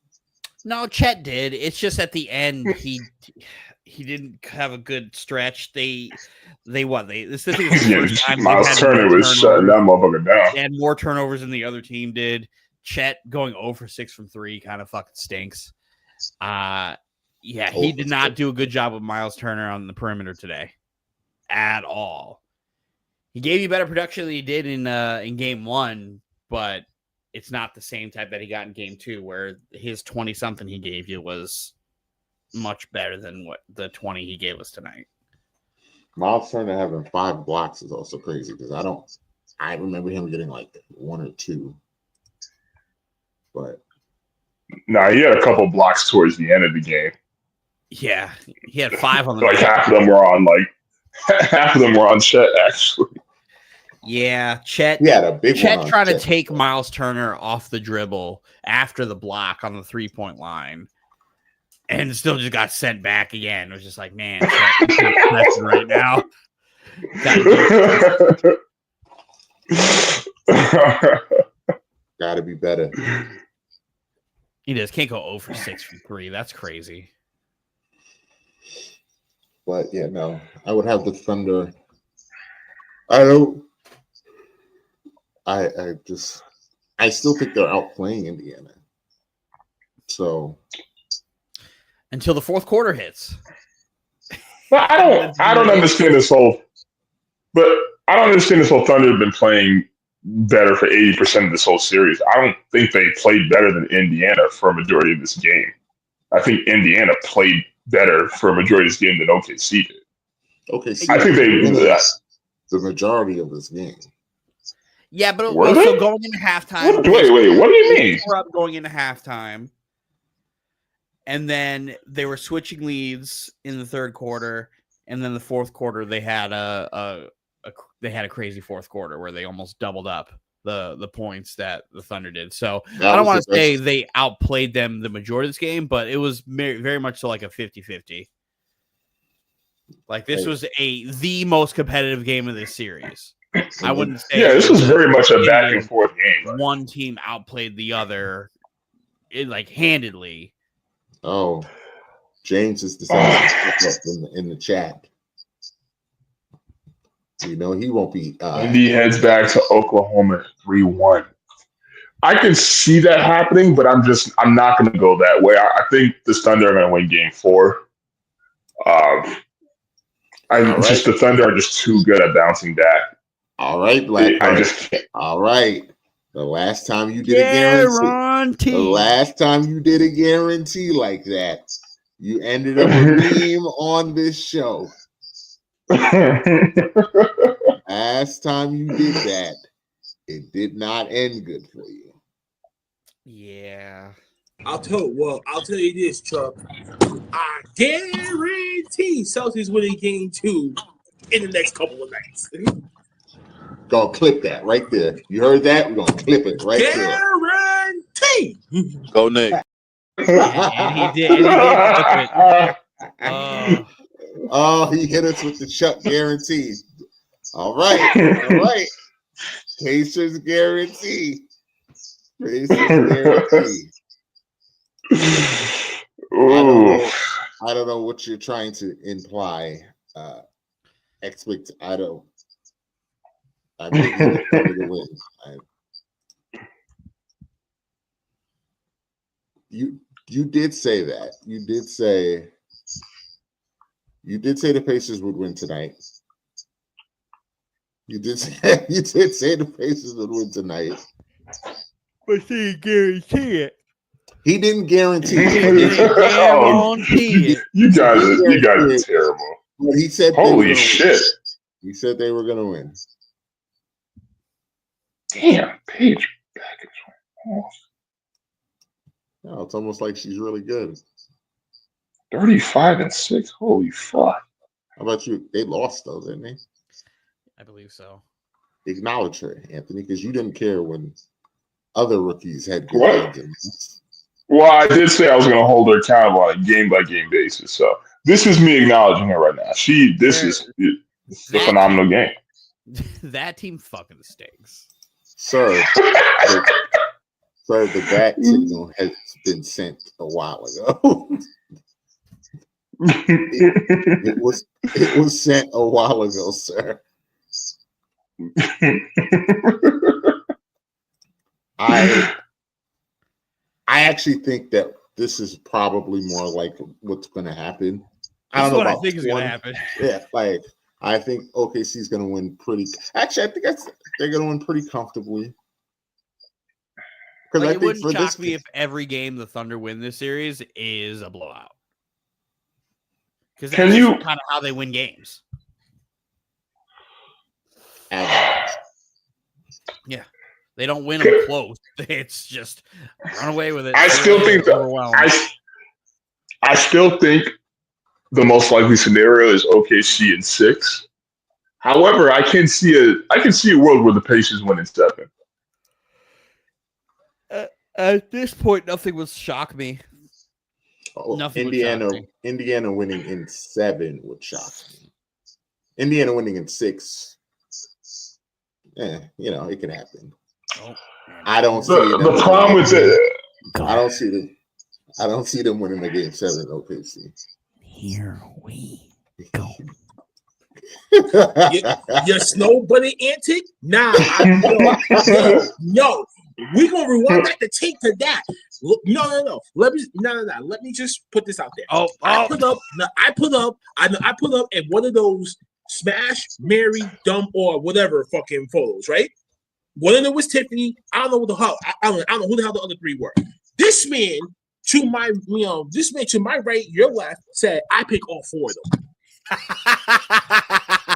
No, Chet did. It's just at the end he didn't have a good stretch. This is the first time Miles Turner was shutting that motherfucker down. They had more turnovers than the other team did. Chet going 0 for 6 from 3 kind of fucking stinks. He did not do a good job with Miles Turner on the perimeter today at all. He gave you better production than he did in game 1, but it's not the same type that he got in game 2, where his 20-something he gave you was much better than what the 20 he gave us tonight. Miles Turner having 5 blocks is also crazy because I remember him getting like 1 or 2. But Nah, he had a couple blocks towards the end of the game. Yeah, he had 5 on the Like night. half of them were on Chet, actually. Yeah, Chet. he had a big Chet one on trying to Chet. take Miles Turner off the dribble after the block on the 3-point line, and still just got sent back again. It was just like, man, Chet, that's right now. Gotta be better. He just can't go 0 for 6 from 3. That's crazy. But yeah, no, I would have the Thunder. I still think they're outplaying Indiana. So Until the fourth quarter hits. But I don't understand this whole. But I don't understand this whole Thunder have been playing better for 80% of this whole series. I don't think they played better than Indiana for a majority of this game. I think Indiana played better for a majority of this game than OKC did. OKC, I think they the majority of this game. Yeah, but Were also they? going into halftime. Wait, what do you mean? They were up going into halftime. And then they were switching leads in the third quarter. And then the fourth quarter, they had a crazy fourth quarter where they almost doubled up the points that the Thunder did. So I don't want to say they outplayed them the majority of this game, but it was very much so like a 50-50. Like this was the most competitive game of this series. I wouldn't say. Yeah, this was very much a back and forth game. Right? One team outplayed the other, handedly. Oh, James has decided to step up in the chat. You know he won't be. Indy heads back to Oklahoma 3-1. I can see that happening, but I'm not going to go that way. I think the Thunder are going to win Game 4. Just the Thunder are just too good at bouncing back. All right, Black. I just can't. All right. The last time you did a guarantee. The last time you did a guarantee like that, you ended up a meme on this show. Last time you did that, it did not end good for you. Yeah. I'll tell you this, Chuck. I guarantee Celtics winning Game 2 in the next couple of nights. Gonna clip that right there. You heard that? We're gonna clip it right Guarantee. Go Nick. And he did clip it. Oh, he hit us with the Chuck guarantee. All right. Pacers guarantee. Pacers guarantee. I don't know what you're trying to imply. I think he's going to win. You did say that. You did say the Pacers would win tonight. You did say the Pacers would win tonight. But he didn't guarantee it. He didn't guarantee it. You guys are terrible. But he said, holy shit. He said they were going to win. Damn, Paige back. No, it's almost like she's really good. 35-6. Holy fuck. How about you? They lost though, didn't they? I believe so. Acknowledge her, Anthony, because you didn't care when other rookies had good games. Well, I did say I was going to hold her accountable on a game-by-game basis. So this is me acknowledging her right now. This is a phenomenal game. That team fucking stinks. Sir, the bat signal has been sent a while ago. it was sent a while ago, sir. I actually think that this is probably more like what's going to happen. I don't know what I think is going to happen. Yeah, I think OKC is going to win pretty. Actually, I think they're going to win pretty comfortably. Because it wouldn't shock me if every game the Thunder win this series is a blowout. Because that's kind of how they win games. Yeah. They don't win them close. It's just run away with it. I still think the most likely scenario is OKC in 6. However, I can see a world where the Pacers win in 7. At this point, nothing would shock me. Indiana winning in 7 would shock me. Indiana winning in 6, it can happen. Oh, I don't see the problem with it. I don't see them winning the game 7 OKC. Here we go. Your snow bunny antic? Nah, no. We're gonna rewind back the tape to that. No. Let me just put this out there. I put up at one of those smash, marry, dump, or whatever fucking photos, right? One of them was Tiffany. I don't know what the hell. I don't know who the hell the other 3 were. This man to my right, your left said I pick all 4 of them.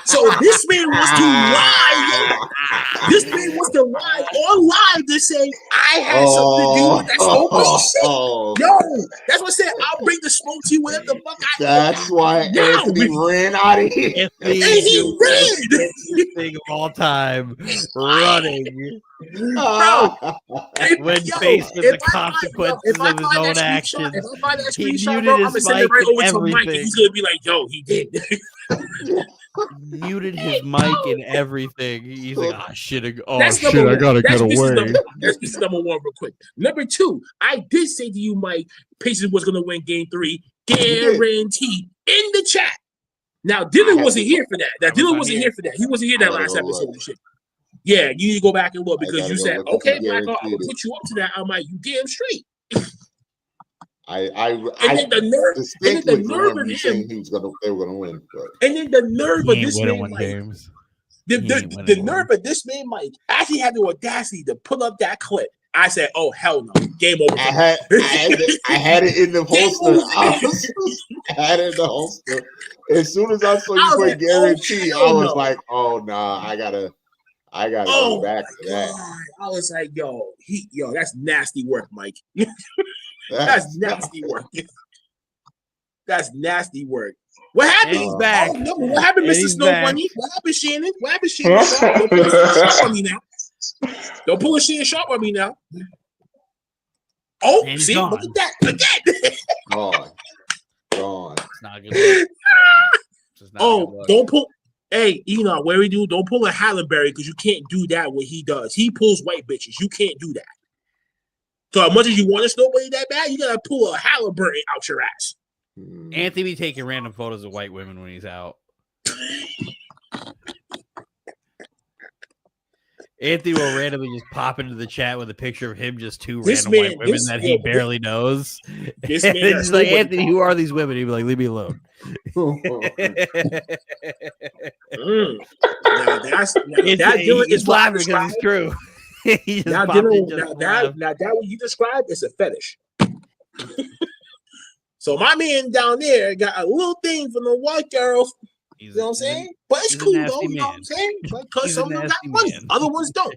So this man wants to lie. This man wants to lie on live to say I had something to do with that smoke shit. Yo, that's what I said. I'll bring the smoke to you whatever the fuck I That's why Anthony ran out of here. And he ran. Thing of all time, running. When faced with the consequences of his own actions, he muted his mic and everything. He's gonna be like, "Yo, he did." Muted his mic and everything. He's like, "Oh shit! I gotta get away." That's number 1, real quick. Number 2, I did say to you, Mike, Pacers was gonna win Game 3, guaranteed in the chat. Now Dylan wasn't here for that. Now Dylan wasn't here for that. He wasn't here that last episode and shit. Yeah, you need to go back and look because you said, "Okay, Michael, I'm gonna put you up to that." I'm like, "You damn straight." I distinctly remember you saying they were gonna win. But. And then the nerve of this man, Mike, the nerve of this man, Mike, actually had the audacity to put up that clip. I said, "Oh hell no, game over." I had it in the holster. I had it in the holster. As soon as I saw you put like, guarantee, I was like, "Oh nah, I gotta go back to that." I was like, "Yo, that's nasty work, Mike. That's nasty work. That's nasty work." What happened? He's back. Oh, no, what happened, Mr. Snow Bunny? What happened, Shannon? What happened, Shannon? Don't pull a Shannon on me now. Don't pull a Shannon Sharp on me now. Oh, and see, look at that again. Gone. It's not good. Don't pull. Hey, where we do? Don't pull a Hallenberry because you can't do that. What he does, he pulls white bitches. You can't do that. So as much as you want to Snow Bunny that bad, you gotta pull a Halliburton out your ass. Anthony be taking random photos of white women when he's out. Anthony will randomly just pop into the chat with a picture of him, just two random white women that he barely knows. This man it's like, Anthony, who are these women? He'd be like, leave me alone. Now he's laughing because it's true. Now that what you described is a fetish. So my man down there got a little thing for the white girls. You know what I'm saying? But it's cool though. You know what I'm saying? Because some of them got money, other ones don't.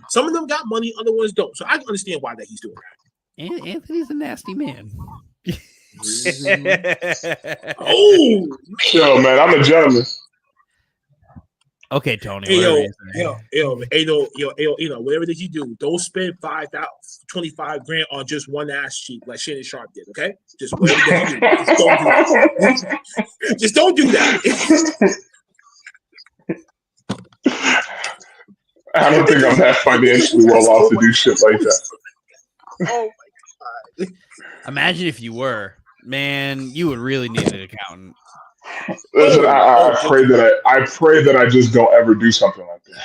Some of them got money, other ones don't. So I can understand why that he's doing that. Anthony's a nasty man. Oh, man. Yo, man, I'm a gentleman. Okay, Tony. Whatever that you do, don't spend $25,000 on just one ass cheek like Shannon Sharp did. Okay, just whatever that you do, just don't do that. I don't think I'm that financially well off to do shit like that. Oh my god! Imagine if you were, man. You would really need an accountant. Listen, I pray that I just don't ever do something like that.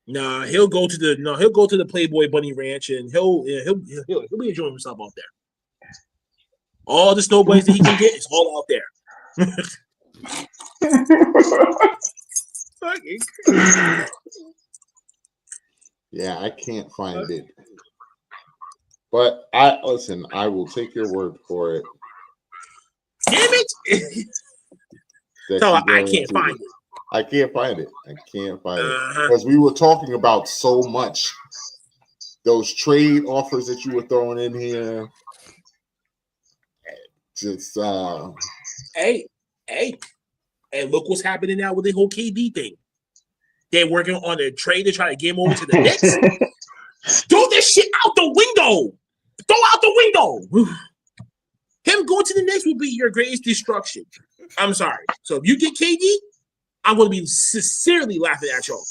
Nah, he'll go to the Playboy Bunny Ranch and he'll be enjoying himself out there. All the snow bunnies that he can get is all out there. Yeah, I can't find it. But I will take your word for it. Damn it! No, I can't find it. I can't find it because we were talking about so much. Those trade offers that you were throwing in here. Just hey, and look what's happening now with the whole KD thing. They're working on a trade to try to get him over to the Knicks. Throw this shit out the window. Throw out the window. Him going to the Knicks will be your greatest destruction. I'm sorry. So if you get KD, I'm going to be sincerely laughing at y'all.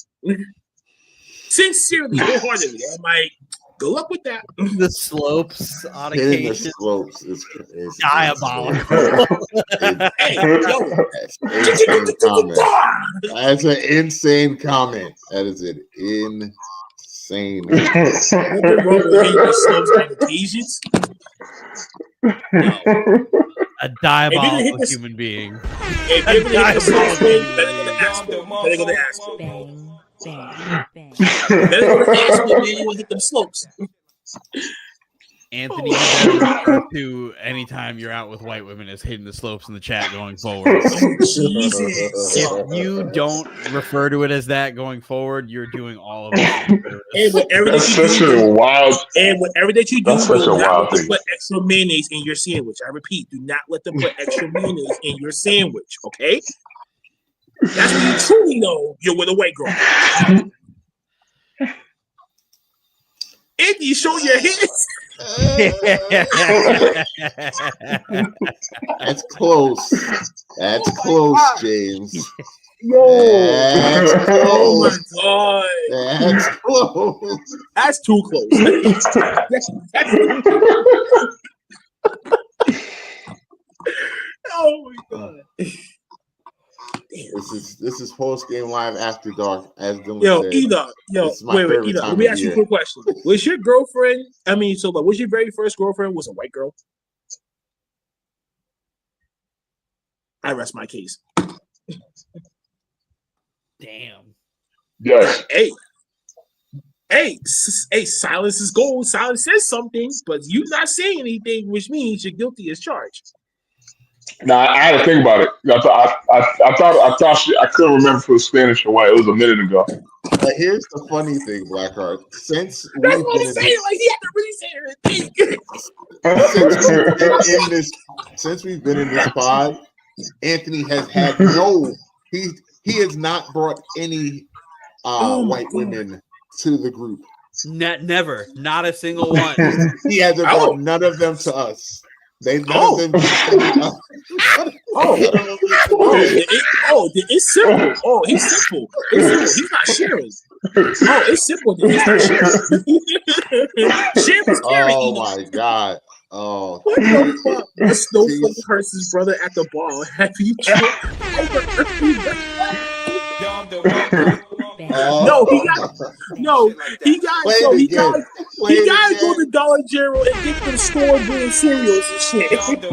Sincerely, wholeheartedly. I'm like, good luck with that. The slopes on occasion. The slopes is diabolical. That's an insane comment. That is an insane A diabolical human being. If you're going to hit the slopes, better go to Aspen. Bang, bang. Better go to Aspen, man. You want to hit them slopes. Anthony, you better refer to anytime you're out with white women as hitting the slopes in the chat going forward. Jesus. If you don't refer to it as that going forward, you're doing all of it. And whatever That's such a wild. And whatever that you do, That's such a wild thing. put extra mayonnaise in your sandwich. I repeat, do not let them put extra mayonnaise in your sandwich. Okay, that's when you truly know you're with a white girl. Andy, show your hands. That's close. That's close, James. Yo, that's close. Oh my god, That's close. that's too close. Oh my god. This is post game live after dark. As Dylan Yo, said, Eda, it's my wait, favorite Eda. time Let me of ask you a year. quick question. Was your girlfriend? I mean, so like, was your very first girlfriend was a white girl? I rest my case. Damn. Yes. Hey, silence is gold. Silence says something, but you not saying anything, which means you're guilty as charged. Now I had to think about it. I couldn't remember if it was Spanish or white. It was a minute ago. But here's the funny thing, Blackheart. Since That's we've what been I'm saying. Like he had to really say everything. since we've been in this pod, Anthony has had he has not brought any white women to the group. Never, not a single one. He hasn't brought none of them to us. None of them. It's simple. Oh, he's simple. It's simple. He's not sharing. Oh, it's simple. He's not sharing. Sharing's caring. Oh my god. Oh. What the fuck? The snowflake hurts his brother at the bar. Have you tried? He got to go to Dollar General and get them store brand cereals and shit. The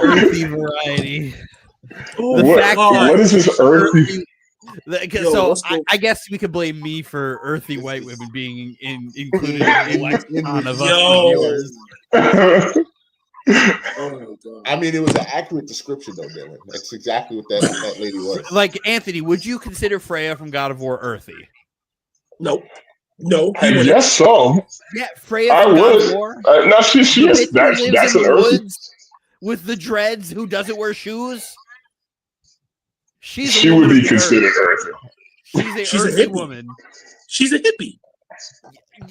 earthy variety. What is this earthy? I guess we could blame me for earthy white women being included in the lexicon of us viewers. Oh my God. I mean, it was an accurate description, though, Dylan. That's exactly what that lady was. Like, Anthony, would you consider Freya from God of War earthy? No. I guess so. Yeah, Freya from God of War. No, she is. That's an earthy. With the dreads, who doesn't wear shoes. She would be considered earthy. She's a hippie woman. She's a hippie.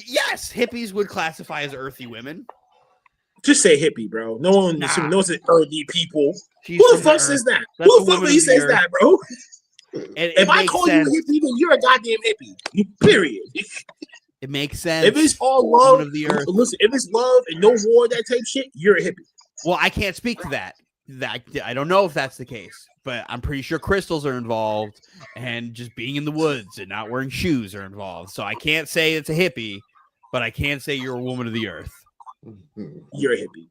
Yes, hippies would classify as earthy women. Just say hippie, bro. No one knows it's earthy people. Who the fuck says that? Who the fuck really says that, bro? If I call you a hippie, then you're a goddamn hippie. Period. It makes sense. If it's all love, of the earth. Listen, if it's love and no war, that type shit, you're a hippie. Well, I can't speak to that. I don't know if that's the case, but I'm pretty sure crystals are involved, and just being in the woods and not wearing shoes are involved. So I can't say it's a hippie, but I can say you're a woman of the earth. You're a hippie.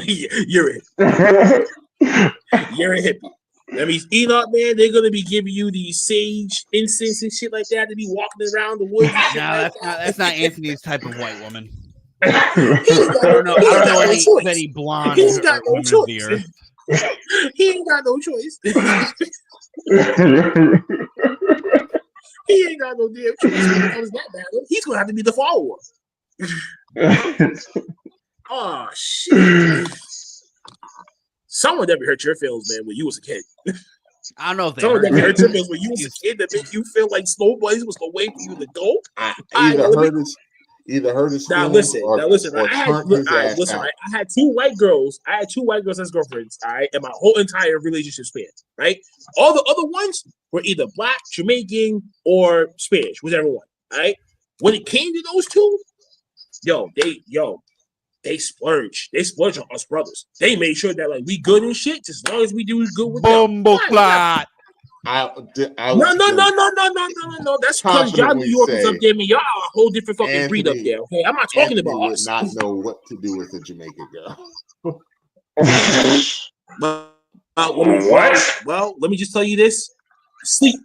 You're a hippie. You're a hippie. That means Enoch, man, they're gonna be giving you these sage incense and shit like that to be walking around the woods. No, that's not Anthony's type of white woman. I don't know any blonde. He's got no choice. He ain't got no choice. He ain't got no damn choice when it comes to that battle. He's gonna have to be the follower. Oh shit! Someone never hurt your feelings, man, when you was a kid. I don't know if they someone never hurt your feelings when you was a kid that made you feel like Snowblaze was the way for you to go. Either hurt his now listen. I had two white girls. I had two white girls as girlfriends. All right, and my whole entire relationship span. Right, all the other ones were either black, Jamaican, or Spanish, whichever one. All right, when it came to those two, they splurged. They splurged on us brothers. They made sure that like we good and shit. Just as long as we do good with them. Bumbleclot. No. That's because y'all New Yorkers up there, man. Y'all are a whole different fucking Anthony, breed up there. Okay, I'm not talking Anthony about us. Not know what to do with a Jamaican girl. Well, let me just tell you this: sleep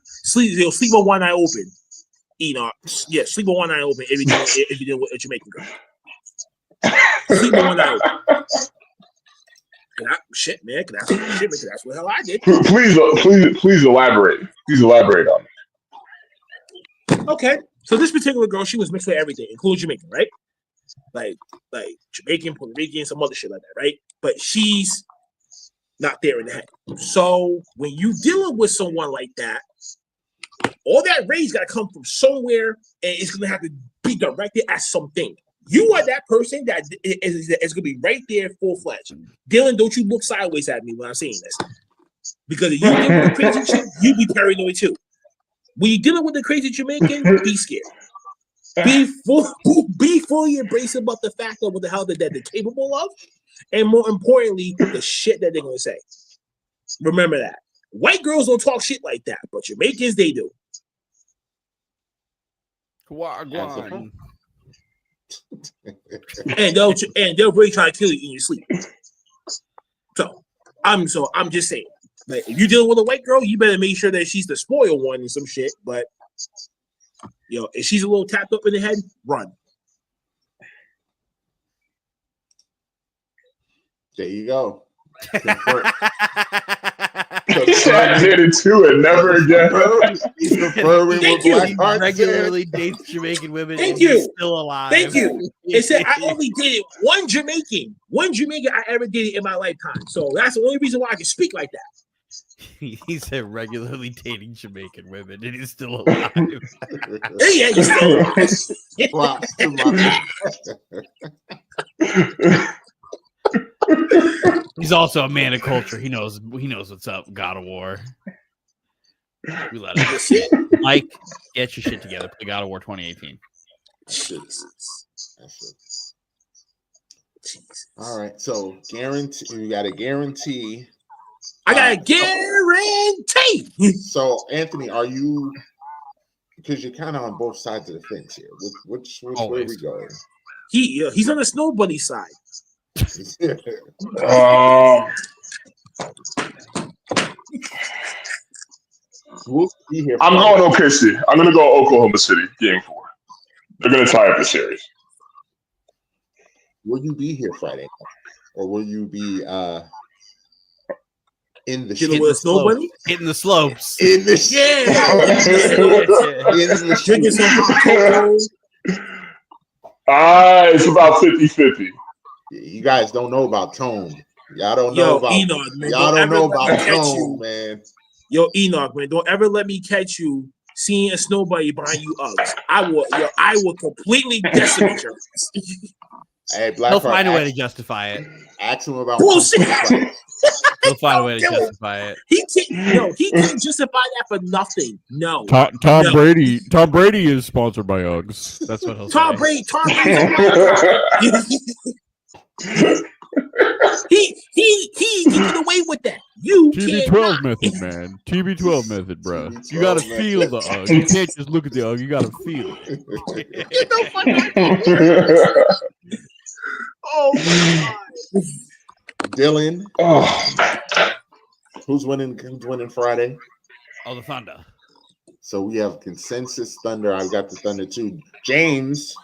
on one eye open. Enoch, yeah, sleep on one eye open if you deal with a Jamaican girl. Sleep on one eye open. Shit, man, that's what the hell I did. Please elaborate. Please elaborate on it. Okay, so this particular girl, she was mixed with everything, including Jamaican, right? Like Jamaican, Puerto Rican, some other shit like that, right? But she's not there in the head. So when you dealing with someone like that, all that rage got to come from somewhere, and it's gonna have to be directed at something. You are that person that is going to be right there full-fledged. Dylan, don't you look sideways at me when I'm saying this. Because if you deal with the crazy shit, you be paranoid too. When you're dealing with the crazy Jamaican, be scared. Be fully embraced about the fact of what the hell that they're capable of. And more importantly, the shit that they're gonna say. Remember that. White girls don't talk shit like that, but Jamaicans they do. Wagwan. And they'll really try to kill you in your sleep. So I'm just saying, like, if you're dealing with a white girl, you better make sure that she's the spoiled one and some shit. But if she's a little tapped up in the head, run. There you go. I did it too, and never again. He's confirming Thank what you. Blackheart Regularly dates Jamaican women. Thank and you. he's still alive. Thank you. It said I only dated one Jamaican I ever dated in my lifetime. So that's the only reason why I can speak like that. He said regularly dating Jamaican women and he's still alive. Yeah, you still alive. Props to my He's also a man of culture. He knows what's up. God of War. We let him. Mike, get your shit together. Play God of War 2018. Jesus. All right, so guarantee we got a guarantee. I got a guarantee. So Anthony, are you? Because you're kind of on both sides of the fence here. Which way are we going? He's on the snow bunny side. We'll be here. I'm going OKC. I'm going to go Oklahoma City, game 4. They're going to tie up the series. Will you be here Friday, or will you be in the Dealing with a snow bunny? Hitting the slopes. in the Drinking some hot cocoa. It's about 50-50. You guys don't know about Tone. Y'all don't know about Enoch, man. y'all don't know let me about catch Tone, you. man. Yo, Enoch, man, don't ever let me catch you seeing a snow bunny behind you Uggs. I will completely decimate your ass. Hey, Black He'll Heart, find a way to justify it. ask him about Bullshit. He'll find a way to Don't do it. justify it. He can't justify that for nothing. No. Tom No. Brady. Tom Brady is sponsored by Uggs. That's what he'll Tom say. Brady. He can get away with that. You TB12 cannot. method, man. TB12 method, bro. TB12 You gotta method. feel the Ugg. You can't just look at the Ugg. You gotta feel it. Get the fuck out. Oh my God. Dylan, Oh. who's winning Friday? Oh, the Thunder. So we have consensus Thunder. I've got the Thunder too. James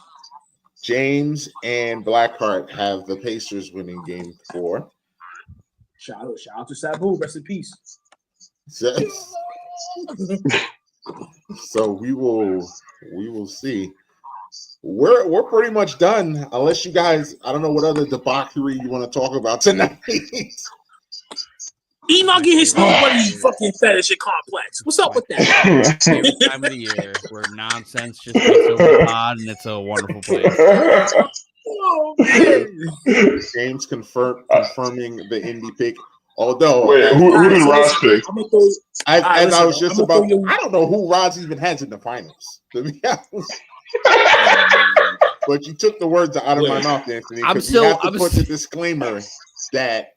and Blackheart have the Pacers winning game 4. Shout out to Sabu. Rest in peace. So we will see. We're pretty much done, unless you guys, I don't know what other debauchery you want to talk about tonight. Enoch get his snow bunny fucking fetish and complex. What's up with that? Favorite time of the year where nonsense just takes over the pod and it's a wonderful place. Oh, man. James confirming the indie pick. Although, Wait, who did Ross pick? I'm gonna throw, as I was listen, just I'm gonna about, throw you- I don't know who Rods even has in the finals, to be honest. But you took the words out of my mauth, Anthony. Because you have to put the disclaimer that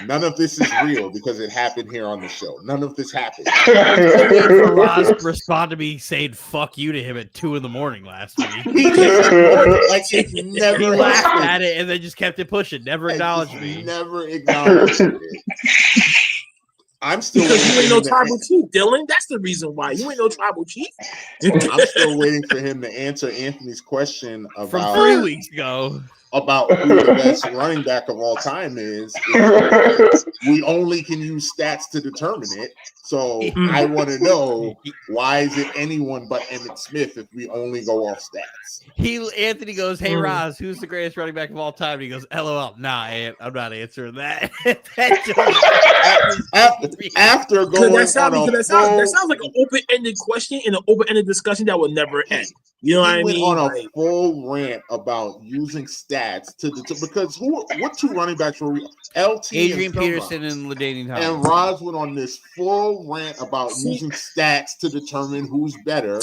none of this is real because it happened here on the show. None of this happened. For Roz to respond to me saying "fuck you" to him at 2 a.m. last week. He just ignored it like it He never laughed happened. at it and then just kept it pushing. Never acknowledged me. Never acknowledged it. I'm still because you ain't no waiting for him tribal chief, Dylan. That's the reason why you ain't no tribal chief. I'm still waiting for him to answer Anthony's question From about 3 weeks ago. about who the best running back of all time is. We only can use stats to determine it. So I want to know, why is it anyone but Emmitt Smith if we only go off stats? Anthony goes, "Hey Roz, who's the greatest running back of all time?" And he goes, "LOL, nah, Ant, I'm not answering that." After going that sounds like an full, open-ended question in an open-ended discussion that will never end. You know what I he went mean? on a full rant about using stats to because what 2 running backs were we? LT Adrian and Peterson and LaDainian Thomas. And Roz went on this full rant about using stats to determine who's better.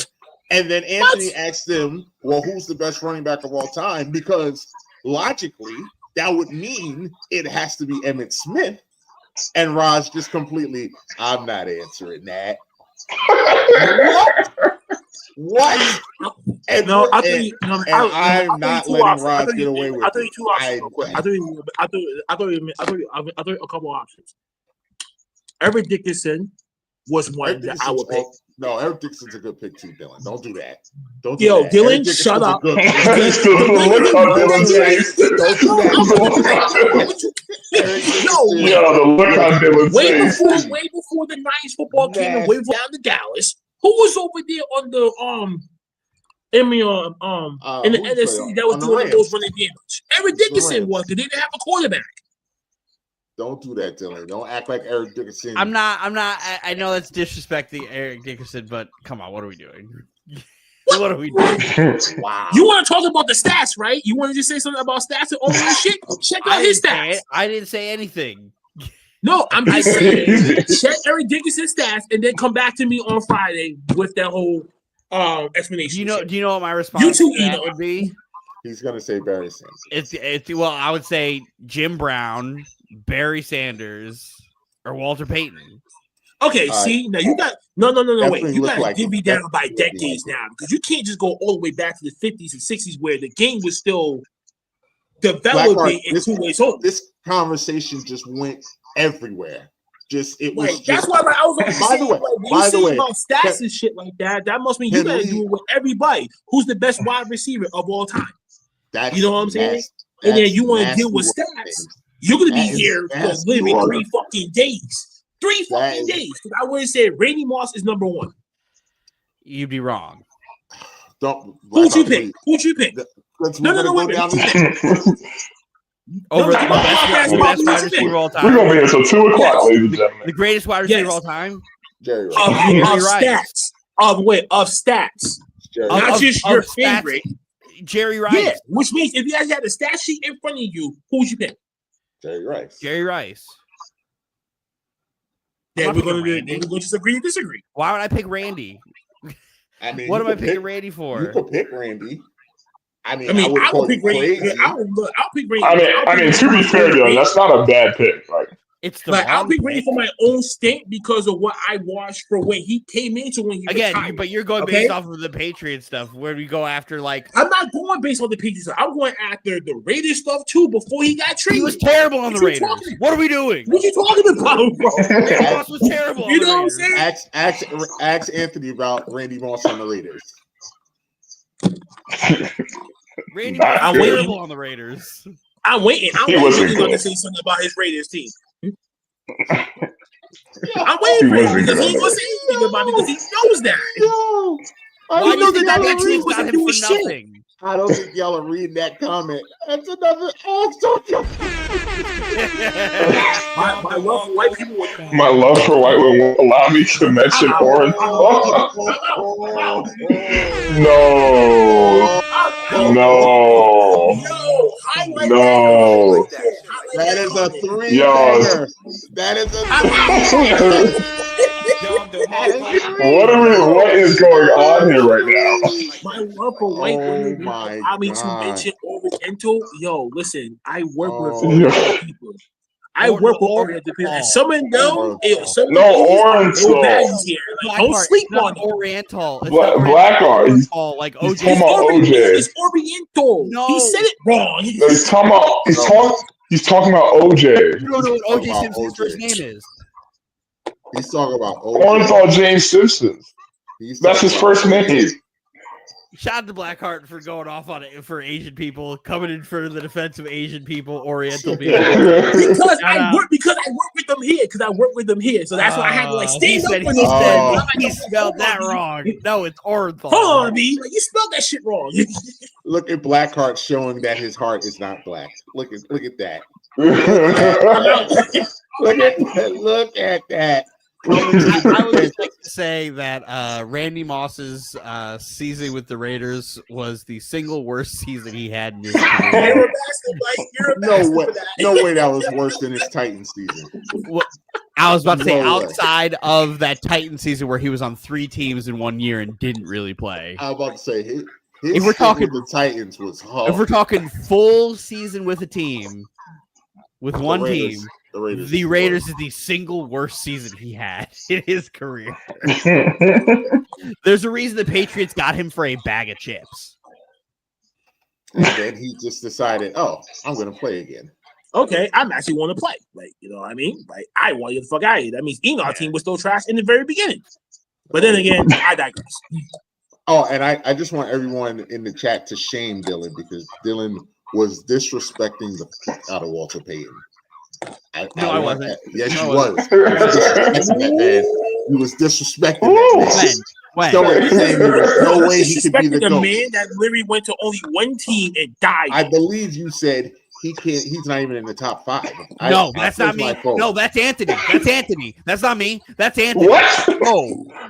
And then Anthony asked him, well, who's the best running back of all time? Because logically, that would mean it has to be Emmitt Smith. And Raj just completely, I'm not answering that. What? And, No, I and, think I'm not letting Raj get away with it. I think two options. I thought a couple options. Eric Dickerson was one that I would pick. No, Eric Dickerson's a good pick too, Dylan. Don't do that. Don't do Yo, that. Dylan, shut up. Look on Dylan's face. Don't do that. Yo, the look on Dylan's face. Way before the Niners football came and way down to Dallas. Who was over there on the in the NFC that was doing those running games? Eric Dickerson was. They didn't have a quarterback. Don't do that, Dylan. Don't act like Eric Dickerson. I'm not. I know that's disrespecting Eric Dickerson, but come on, what are we doing? What are we doing? Wow. You want to talk about the stats, right? You want to just say something about stats and all this shit? Check out his stats. I didn't say anything. No, I'm just saying. Check Eric Dickerson's stats and then come back to me on Friday with that whole explanation. Do you know what my response to that would be? He's gonna say Barry Sanders. Well, I would say Jim Brown, Barry Sanders, or Walter Payton. Okay, see, now you got no. Wait, you got to like divvy down by decades now because you can't just go all the way back to the 50s and 60s where the game was still developing in 2 ways. So this conversation just went everywhere. That's why I was. By the way, about stats and shit like that, that must mean you got to do it with everybody. Who's the best wide receiver of all time? You know what I'm saying? And then you want to deal with stats. You're gonna be here for literally 3 fucking days. 3 fucking days. Because I would have said Randy Moss is number 1. You'd be wrong. Who'd you pick? No, wait. Over the best wide receiver of all time. We're gonna be here till 2 o'clock, ladies and gentlemen. The greatest wide receiver of all time. Jerry Rice. Of stats. Not just your favorite. Jerry Rice. Yeah, which means if you guys had the stat sheet in front of you, who would you pick? Jerry Rice. Then we're going to just agree to disagree. Why would I pick Randy? I mean, what am I picking Randy for? You could pick Randy. I would pick Randy. I'll pick Randy. I mean, to be fair, though, that's not a bad pick. I'll pick Randy for my own stint because of what I watched for when he came into when he retired. But you're going based off of the Patriots stuff. Where do we go after I'm not going based on the Patriots stuff. I'm going after the Raiders stuff too. Before he got traded, he was terrible on the Raiders. What are we doing? What you talking about, bro? Randy Moss was terrible. You know what I'm saying? Ask Anthony about Randy Moss on the Raiders. Randy Moss was terrible on the Raiders. I'm waiting. I'm waiting to say something about his Raiders team. I'm waiting for him because he ain't gonna say anything about it because he knows that. Why do you think that team got him for nothing? I don't think y'all are reading that comment. That's another My love for white people. My love for white women won't allow me to mention orange. No. That is a 3-banger. That is a 3-banger. What is going on here right now? My love for white women allow me to mention Oriental. Yo, listen, I work with people. I work with Oriental people. And someone know, Oriental. Don't sleep on Oriental. Black art. Like OJ. He's talking about OJ. It's Oriental. No. He said it wrong. He's talking about OJ. You don't know what OJ Simpson's first name is. He's talking about OJ. Orenthal James Simpson. That's his first name. Shout out to Blackheart for going off on it for Asian people, coming in for the defense of Asian people, Oriental people. because I work with them here. So that's why I had to stand up when he said he spelled that wrong. No, it's Orenthal. Hold on, B. You spelled that shit wrong. Look at Blackheart showing that his heart is not black. Look at that. Look at that. I would just like to say that Randy Moss's season with the Raiders was the single worst season he had in his career. No way that was worse than his Titans season. Well, I was about to say outside of that Titan season where he was on 3 teams in 1 year and didn't really play. I was about to say If we're talking the Titans was hard. if we're talking full season with a team, with one Raiders- team, the Raiders is the single worst season he had in his career. There's a reason the Patriots got him for a bag of chips. And then he just decided, oh, I'm going to play again. Okay, I'm actually want to play. Like, you know what I mean? Like, I want you the fuck out of here. That means our team was still trash in the very beginning. But then again, I digress. Oh, and I just want everyone in the chat to shame Dylan because Dylan was disrespecting the fuck out of Walter Payton. I wasn't. Yes, No, you I was. He was disrespecting that man. He was disrespecting that man. When? So saying there was no way he could be the Disrespecting a GOAT. man that literally went to only one team and died. I believe you said he can't. He's not even in the top 5. No, that's not me. No, that's Anthony. That's Anthony. That's not me. That's Anthony. What?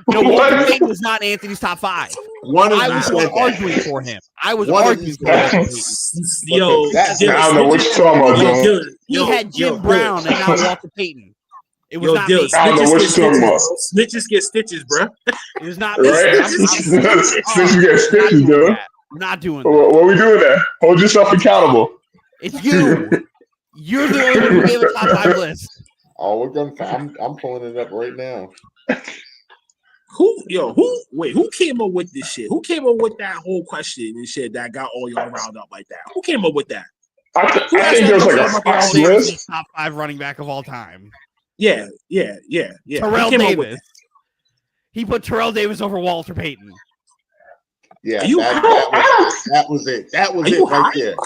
No, Walter Payton was not Anthony's top 5. One of I you was said that. arguing for him. I was One of arguing you for said him. Yo, That's- Dylan, I don't know what you're talking about, Yo, Dylan. Dylan, He yo, had Jim yo, Brown Dylan. and not Walter Payton. It was Yo, not Dylan, me. I don't know what snitches you're talking get about. stitches. Snitches get stitches, bro. It was not me. Right? Since you get stitches, Dylan. I'm not doing that. What we doing there? Hold yourself accountable. It's you. You're the only one who gave a top 5 list. Oh, we're gonna. I'm pulling it up right now. Who came up with this shit? Who came up with that whole question and shit that got all y'all riled up like that? Who came up with that? I think there's like a Fox Terrell Davis list. is top 5 running back of all time. Yeah. Terrell Who came up with Davis. He put Terrell Davis over Walter Payton. Yeah, Are you that was it. That was Are it you right high? there.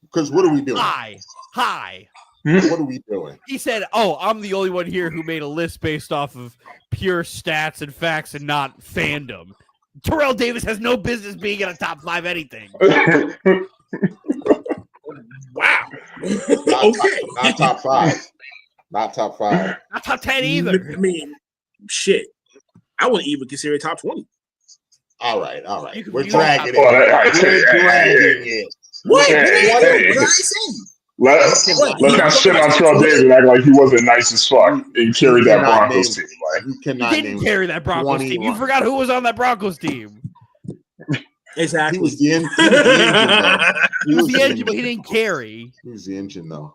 Because what are we doing? High. What are we doing? He said, "Oh, I'm the only one here who made a list based off of pure stats and facts and not fandom." Terrell Davis has no business being in a top 5 anything. Wow. Not, Okay. not top 5. Not top 5. Not top 10 either. I mean, shit. I wouldn't even consider it top 20. All right. You can We're be dragging it. Well, all right, We're dragging it. What? Hey, What hey. did I say? Let's not shit on Terrell Davis and act like he wasn't nice as fuck and carried that cannot Broncos name- team. Like, You He cannot didn't name. carry that Broncos 20 team. You run- forgot who was on that Broncos team. Exactly. He was the engine. Though. He was the engine, but he didn't carry. He was the engine, though.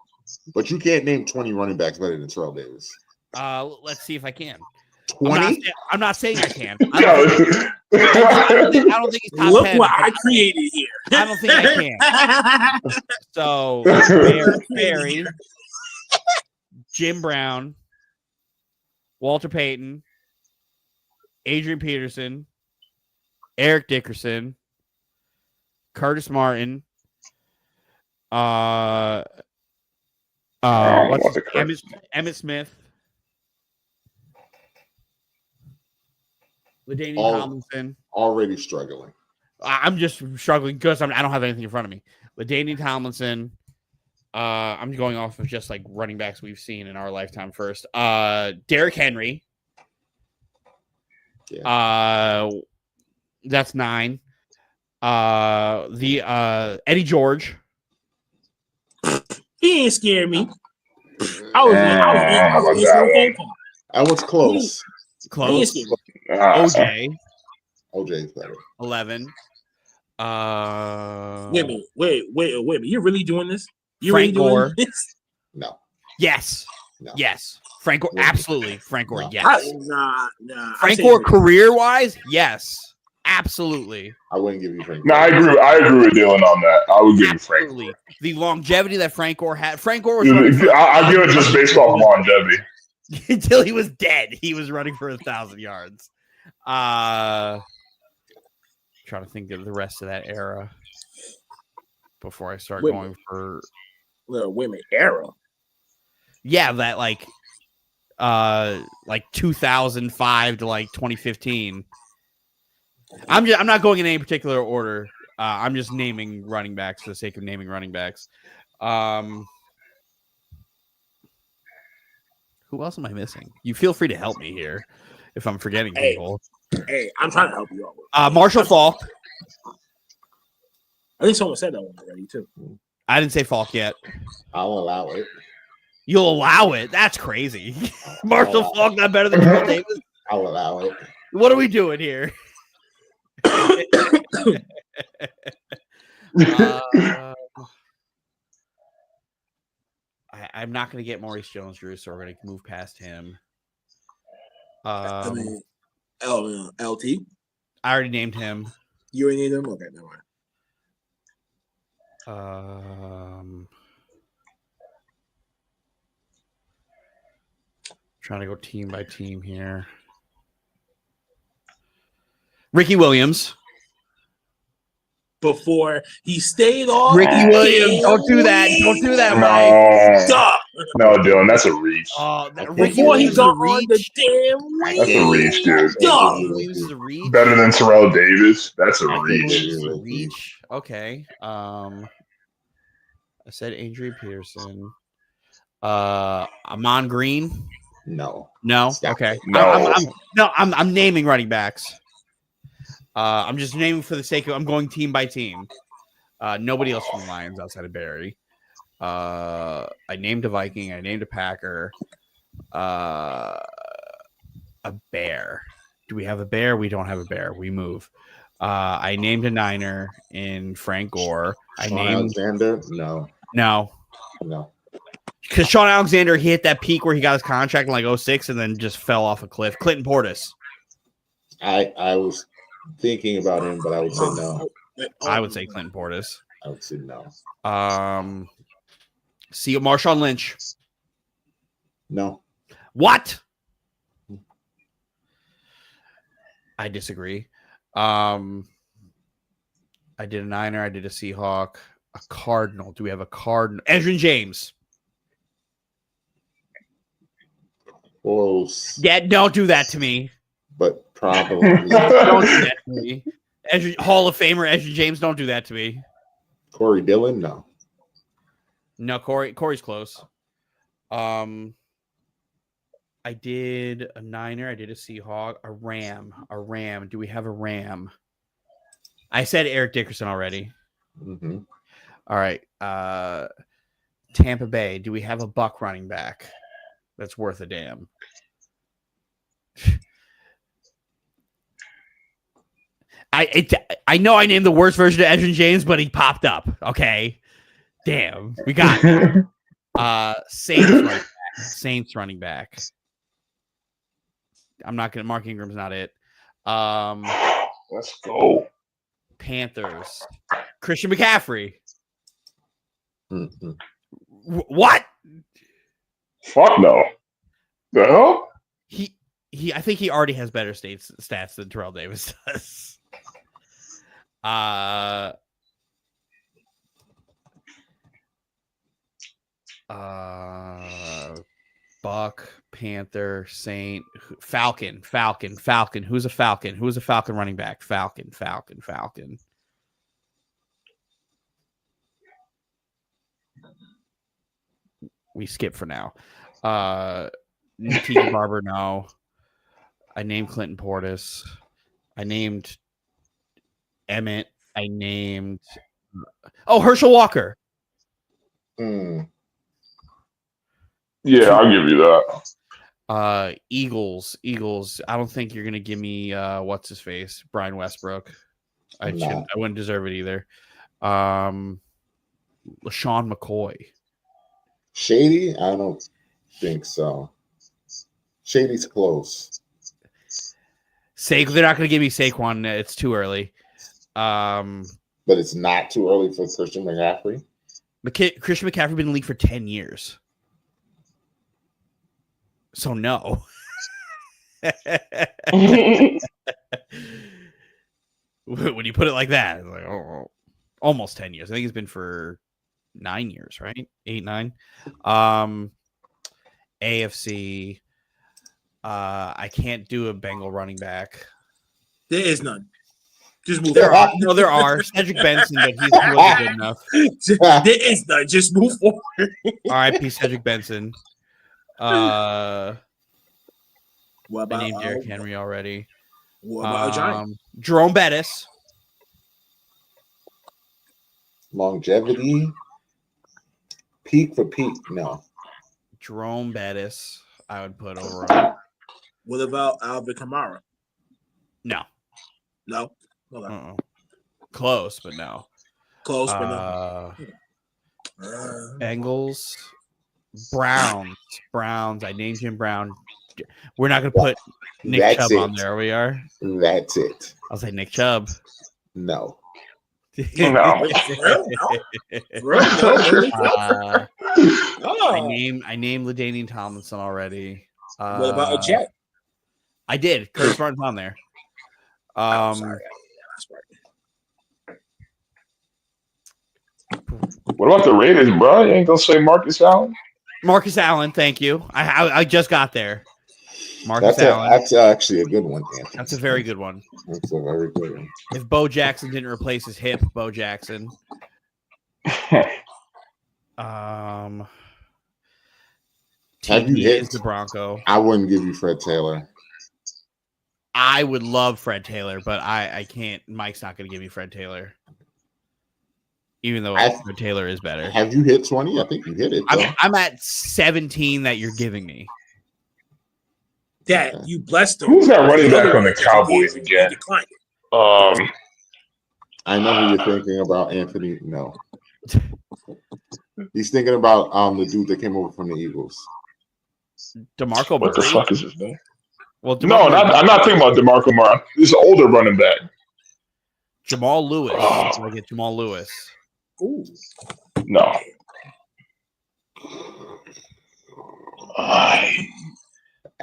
But you can't name 20 running backs better than Terrell Davis. Let's see if I can. 20? I'm not saying I can. yo, I don't think he's top Look 10. what I created here. I don't think I can. So Barry, Jim Brown, Walter Payton, Adrian Peterson, Eric Dickerson, Curtis Martin, Walter Curtis. Emmett Smith, LaDainian All- Tomlinson. Already struggling. I'm just struggling because I don't have anything in front of me. LaDainian Tomlinson. I'm going off of just like running backs we've seen in our lifetime first. Derrick Henry. That's 9. Eddie George. He ain't scared me. how about that That was close. Close. He ain't OJ. OJ's better. 11. Wait a minute. Wait a minute. You're really doing this? You Frank really Gore. doing this? No. Yes. No. Yes. Frank Gore. No. Absolutely. Frank Gore. No. Yes. Nah. Frank Gore career wise, yes. Absolutely. I wouldn't give you Frank. No, I agree with Dylan on that. I would give you Frank. Absolutely. The longevity that Frank Gore had. Frank Gore was running for I'll give it just based off longevity. until he was dead. He was running for 1,000 yards. Trying to think of the rest of that era before I start Wait. going for Wait a minute. Era. yeah, that like 2005 to like 2015. I'm not going in any particular order. I'm just naming running backs for the sake of naming running backs. Who else am I missing? You feel free to help me here if I'm forgetting Hey. people. Hey, I'm trying to help you out. Marshall Falk. I think someone said that one already too. I didn't say Falk yet. I'll allow it. You'll allow it. That's crazy. Marshall Falk not better than Terrell Davis. I'll allow it. What are we doing here? I'm not going to get Maurice Jones-Drew, so we're going to move past him. I mean, LT. I already named him. You already named him. Okay, never mind. Trying to go team by team here. Ricky Williams. Before he stayed off. Ricky Williams, don't do that. Don't do that, Mike. No, Dylan, that's a reach. Ricky Before he Williams got is a on the reach. damn That's a reach, dude. Ricky Williams is a reach. Better than Terrell Davis. That's a reach. Reach. Okay. I said Adrian Peterson. Amon Green. No. Okay. No. I'm naming running backs. I'm just naming for the sake of I'm going team by team. Nobody else from the Lions outside of Barry. I named a Viking. I named a Packer. A Bear. Do we have a Bear? We don't have a Bear. We move. I named a Niner in Frank Gore. Alexander? No. Because Sean Alexander, he hit that peak where he got his contract in like 2006 and then just fell off a cliff. Clinton Portis. I was thinking about him, but I would say no. I would say Clinton Portis. I would say no. See Marshawn Lynch. No. What? I disagree. I did a Niner. I did a Seahawk. A Cardinal. Do we have a Cardinal? Edgerrin James. Close. Yeah, don't do that to me. But probably. Don't do that to me. Hall of Famer Edgerrin James, don't do that to me. Corey Dillon? No. No, Corey's close. I did a Niner. I did a Seahawk. A Ram. Do we have a Ram? I said Eric Dickerson already. Mm-hmm. All right. Tampa Bay. Do we have a Buck running back that's worth a damn? I know I named the worst version of Edgerrin James, but he popped up. Okay. Damn. We got it. Saints running back. I'm not gonna. Mark Ingram's not it. Let's go. Panthers. Christian McCaffrey. Mm-hmm. What? Fuck no. The hell? I think he already has better stats than Terrell Davis does. Buck, Panther, Saint, Falcon. Who's a Falcon? Who's a Falcon running back? Falcon. We skip for now. Tegan Barber, no. I named Clinton Portis. I named Emmett. I named Herschel Walker. Mm. Yeah, I'll give you that. Eagles. I don't think you're gonna give me what's his face, Brian Westbrook. I wouldn't deserve it either. LaShawn McCoy. Shady? I don't think so. Shady's close. They're not going to give me Saquon. It's too early. But it's not too early for Christian McCaffrey. Christian McCaffrey been in the league for 10 years. So no. When you put it like that, it's like almost 10 years. I think it's been for 9 years, right? 8, 9. AFC. I can't do a Bengal running back. There is none. Just move. There are. Cedric Benson, but he's wasn't good enough. There is none. Just move forward. R.I.P. Cedric Benson. What about I named Derrick Henry already. What about Giants? Jerome Bettis. Longevity. Peak for peak. No. Jerome Bettis. I would put over. What about Alvin Kamara? No. Okay. Close, but no. Close, but no. Bengals, Browns. I named Jim Brown. We're not going to put Nick That's Chubb on it. there. We are. That's it. I'll say Nick Chubb. No. No. I named LaDainian Tomlinson already. What about a Jet? I did. Curtis Martin's on there. Sorry. What about the Raiders, bro? You ain't gonna say Marcus Allen? Marcus Allen, thank you. I just got there. Marcus Allen. That's actually a good one, Anthony. That's a very good one. That's a very good one. If Bo Jackson didn't replace his hip, Bo Jackson. Have you TB hit? is the Bronco. I wouldn't give you Fred Taylor. I would love Fred Taylor, but I can't. Mike's not going to give me Fred Taylor. Even though Fred Taylor is better. Have you hit 20? I think you hit it. I'm at 17 that you're giving me. That you blessed him. Who's that running back on the Cowboys again? I know who you're thinking about, Anthony. No. He's thinking about the dude that came over from the Eagles. DeMarco What the Murray. fuck is his name? Well, No, I'm not thinking about DeMarco Murray. This is an older running back. Jamal Lewis. Oh. I get Jamal Lewis. Ooh. No.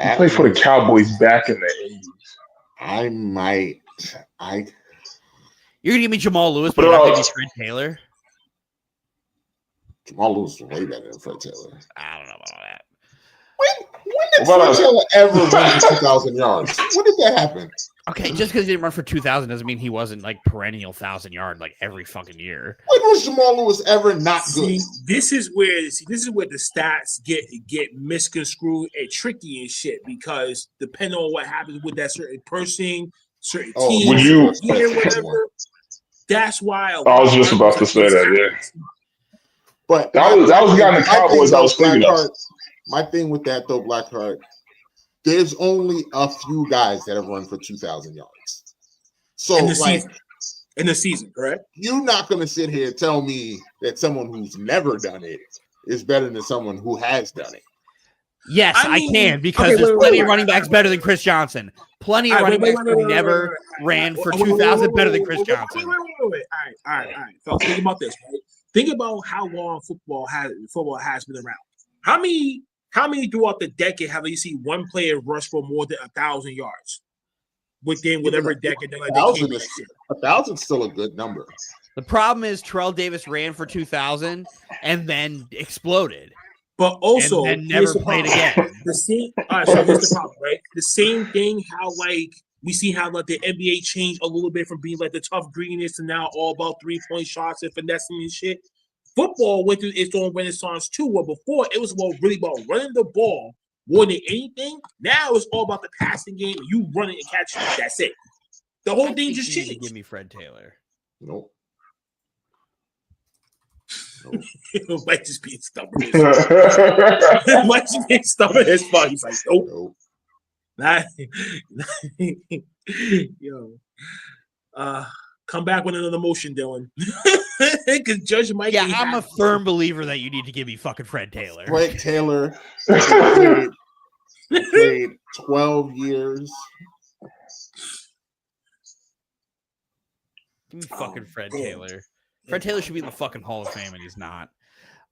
He played for the Cowboys back in the 80s. You're gonna give me Jamal Lewis, but What you're not about- gonna give me Fred Taylor. Jamal Lewis is way better than Fred Taylor. I don't know about that. When did What Fred about- Taylor ever run for 2,000 yards? When did that happen? Okay, just because he didn't run for 2,000 doesn't mean he wasn't like perennial 1,000-yard like every fucking year. When was Jamal Lewis ever not good? See, this is where the stats get misconstrued and tricky and shit because depending on what happens with that certain person, certain team, Would you- year, whatever. That's why I was just about to say that, yeah. But That was the guy in the my thing Cowboys I was though, thinking of. Blackheart, my thing with that though, Blackheart, there's only a few guys that have run for 2,000 yards. So in the like, season. In the season, correct? you're not going to sit here and tell me that someone who's never done it is better than someone who has done it. Yes, I I mean- can because okay, there's wait, plenty wait, of running backs better than Chris Johnson. Plenty of All right, running wait, backs wait, who wait, never wait. ran for Wait, wait, 2,000 wait, better than wait, Chris wait, Johnson. Wait. All right. So think about this, right? Think about how long football has been around. How many throughout the decade have you seen one player rush for more than 1,000 yards within whatever decade they came 1,000 in is that shit? 1,000 is still a good number. The problem is Terrell Davis ran for 2,000 and then exploded. But also, and then never here's the played problem. again. The same. All right, so here's the problem, right? The same thing. How like we see how like the NBA changed a little bit from being like the tough greenness to now all about 3-point shots and finessing and shit. Football went through its own renaissance too. Where before it was really about running the ball more than anything. Now it's all about the passing game. You run it and catch it. That's it. The whole thing just You need to changed. Give me Fred Taylor. Nope. Mike just being stubborn. Mike just being stubborn as fuck. He's like, nope. Nope. Not, yo, come back with another motion, Dylan. Because Judge Mike. Yeah, ain't I'm a happy. firm believer that you need to give me fucking Fred Taylor. Fred Taylor played 12 years. Give me fucking Fred damn. Taylor. Fred Taylor should be in the fucking Hall of Fame, and he's not.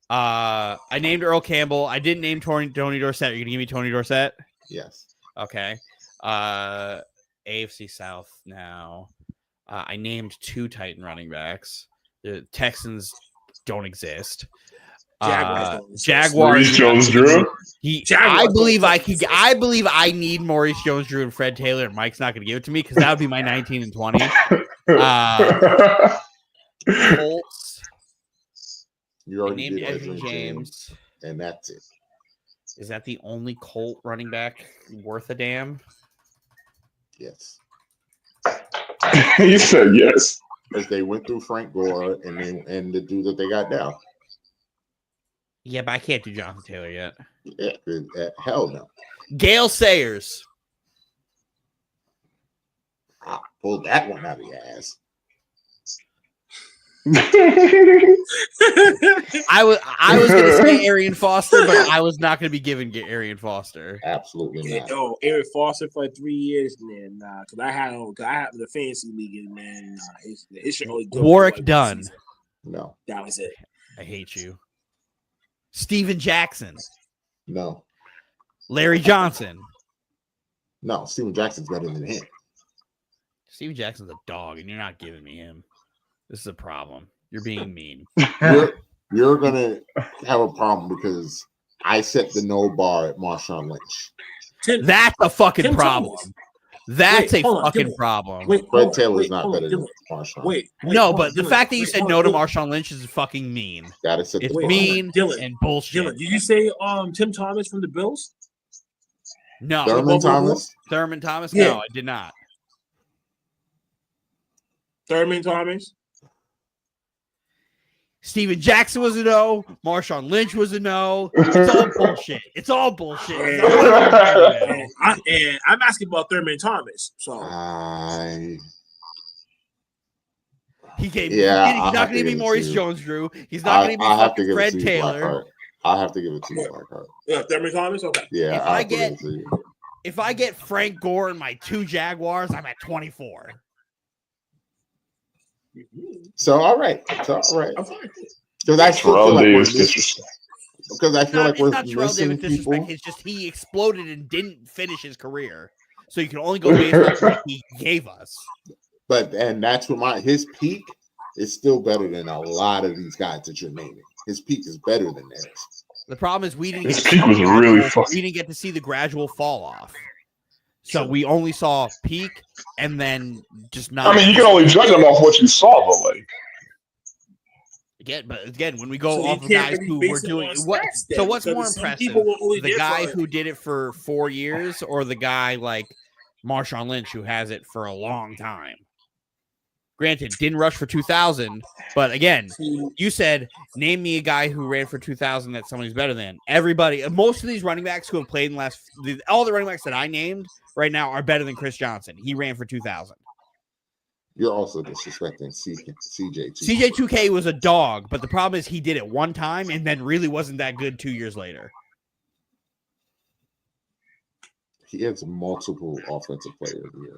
I named Earl Campbell. I didn't name Tony Dorsett. Are you gonna give me Tony Dorsett? Yes. Okay. AFC South now. I named 2 Titan running backs. The Texans don't exist. Jaguars don't exist. Jaguars. Maurice Jones-Drew. Jaguars I believe don't I could. exist. I believe I need Maurice Jones-Drew and Fred Taylor, and Mike's not going to give it to me because that would be my 19 and 20. Colts. You I already named did Edwin Edgerrin James. and that's it. Is that the only Colt running back worth a damn? Yes. You said yes. Because they went through Frank Gore and the dude that they got now. Yeah, but I can't do Jonathan Taylor yet. Yeah, hell no. Gale Sayers. I pulled that one out of your ass. I was going to say Arian Foster, but I was not going to be giving Arian Foster. Absolutely not. Oh, Eric Foster for 3 years, man. Nah, because I had the fantasy league, man. Nah, his shit only good Warwick for, like, Dunn. season. No. That was it. I hate you. Steven Jackson. No. Larry Johnson. No. Steven Jackson's better than him. Steven Jackson's a dog, and you're not giving me him. This is a problem. You're being mean. You're gonna have a problem because I set the no bar at Marshawn Lynch. That's a fucking Tim problem. Thomas. That's Wait, a hold on, fucking Dylan. problem. Wait, Fred hold on, Taylor's wait, not hold on, better than Dylan. Marshawn. Wait, No, hold but on, the Dylan. fact that you Wait, said hold no to on, Marshawn Lynch is fucking mean. Gotta set the It's Wait, bar. mean Dylan. and bullshit. Dylan, did you say Tim Thomas from the Bills? No. Thurman Thomas. Thurman Thomas? Yeah. No, I did not. Thurman Thomas. Steven Jackson was a no. Marshawn Lynch was a no. It's all bullshit. It's all bullshit. It's all And I'm asking about Thurman Thomas. So he gave Yeah, he's I'll not have going to to be give it Maurice to you. Jones-Drew. He's not going to be I have to fucking give it Fred to you, Taylor. Blackheart. I'll have to give it to you, Blackheart. yeah, Thurman Thomas. Okay. Yeah, If I'll I have to get- give it to you. If I get Frank Gore and my 2 Jaguars, I'm at 24. So all right. I'm fine. Because I still feel Terrell like we're Davis missing, disrespect. because I feel like It's we're not Terrell missing Davis disrespect. people. It's just he exploded and didn't finish his career. So you can only go based on what he gave us. And that's what his peak is still better than a lot of these guys that you're naming. His peak is better than theirs. The problem is we didn't His get peak was really we fucking. didn't get to see the gradual fall off. So we only saw peak and then just not. I mean, you can only judge them off what you saw, though. Like, again, when we go So you off of can't guys really who base were it doing on what, stats so then, what's because more some impressive, people were only the there guy for- who did it for 4 years or the guy like Marshawn Lynch who has it for a long time? Granted, didn't rush for 2,000, but again, you said name me a guy who ran for 2,000 that somebody's better than. Everybody, most of these running backs who have played in all the running backs that I named right now are better than Chris Johnson. He ran for 2,000. You're also disrespecting CJ. CJ2K was a dog, but the problem is he did it one time and then really wasn't that good 2 years later. He has multiple offensive player of the year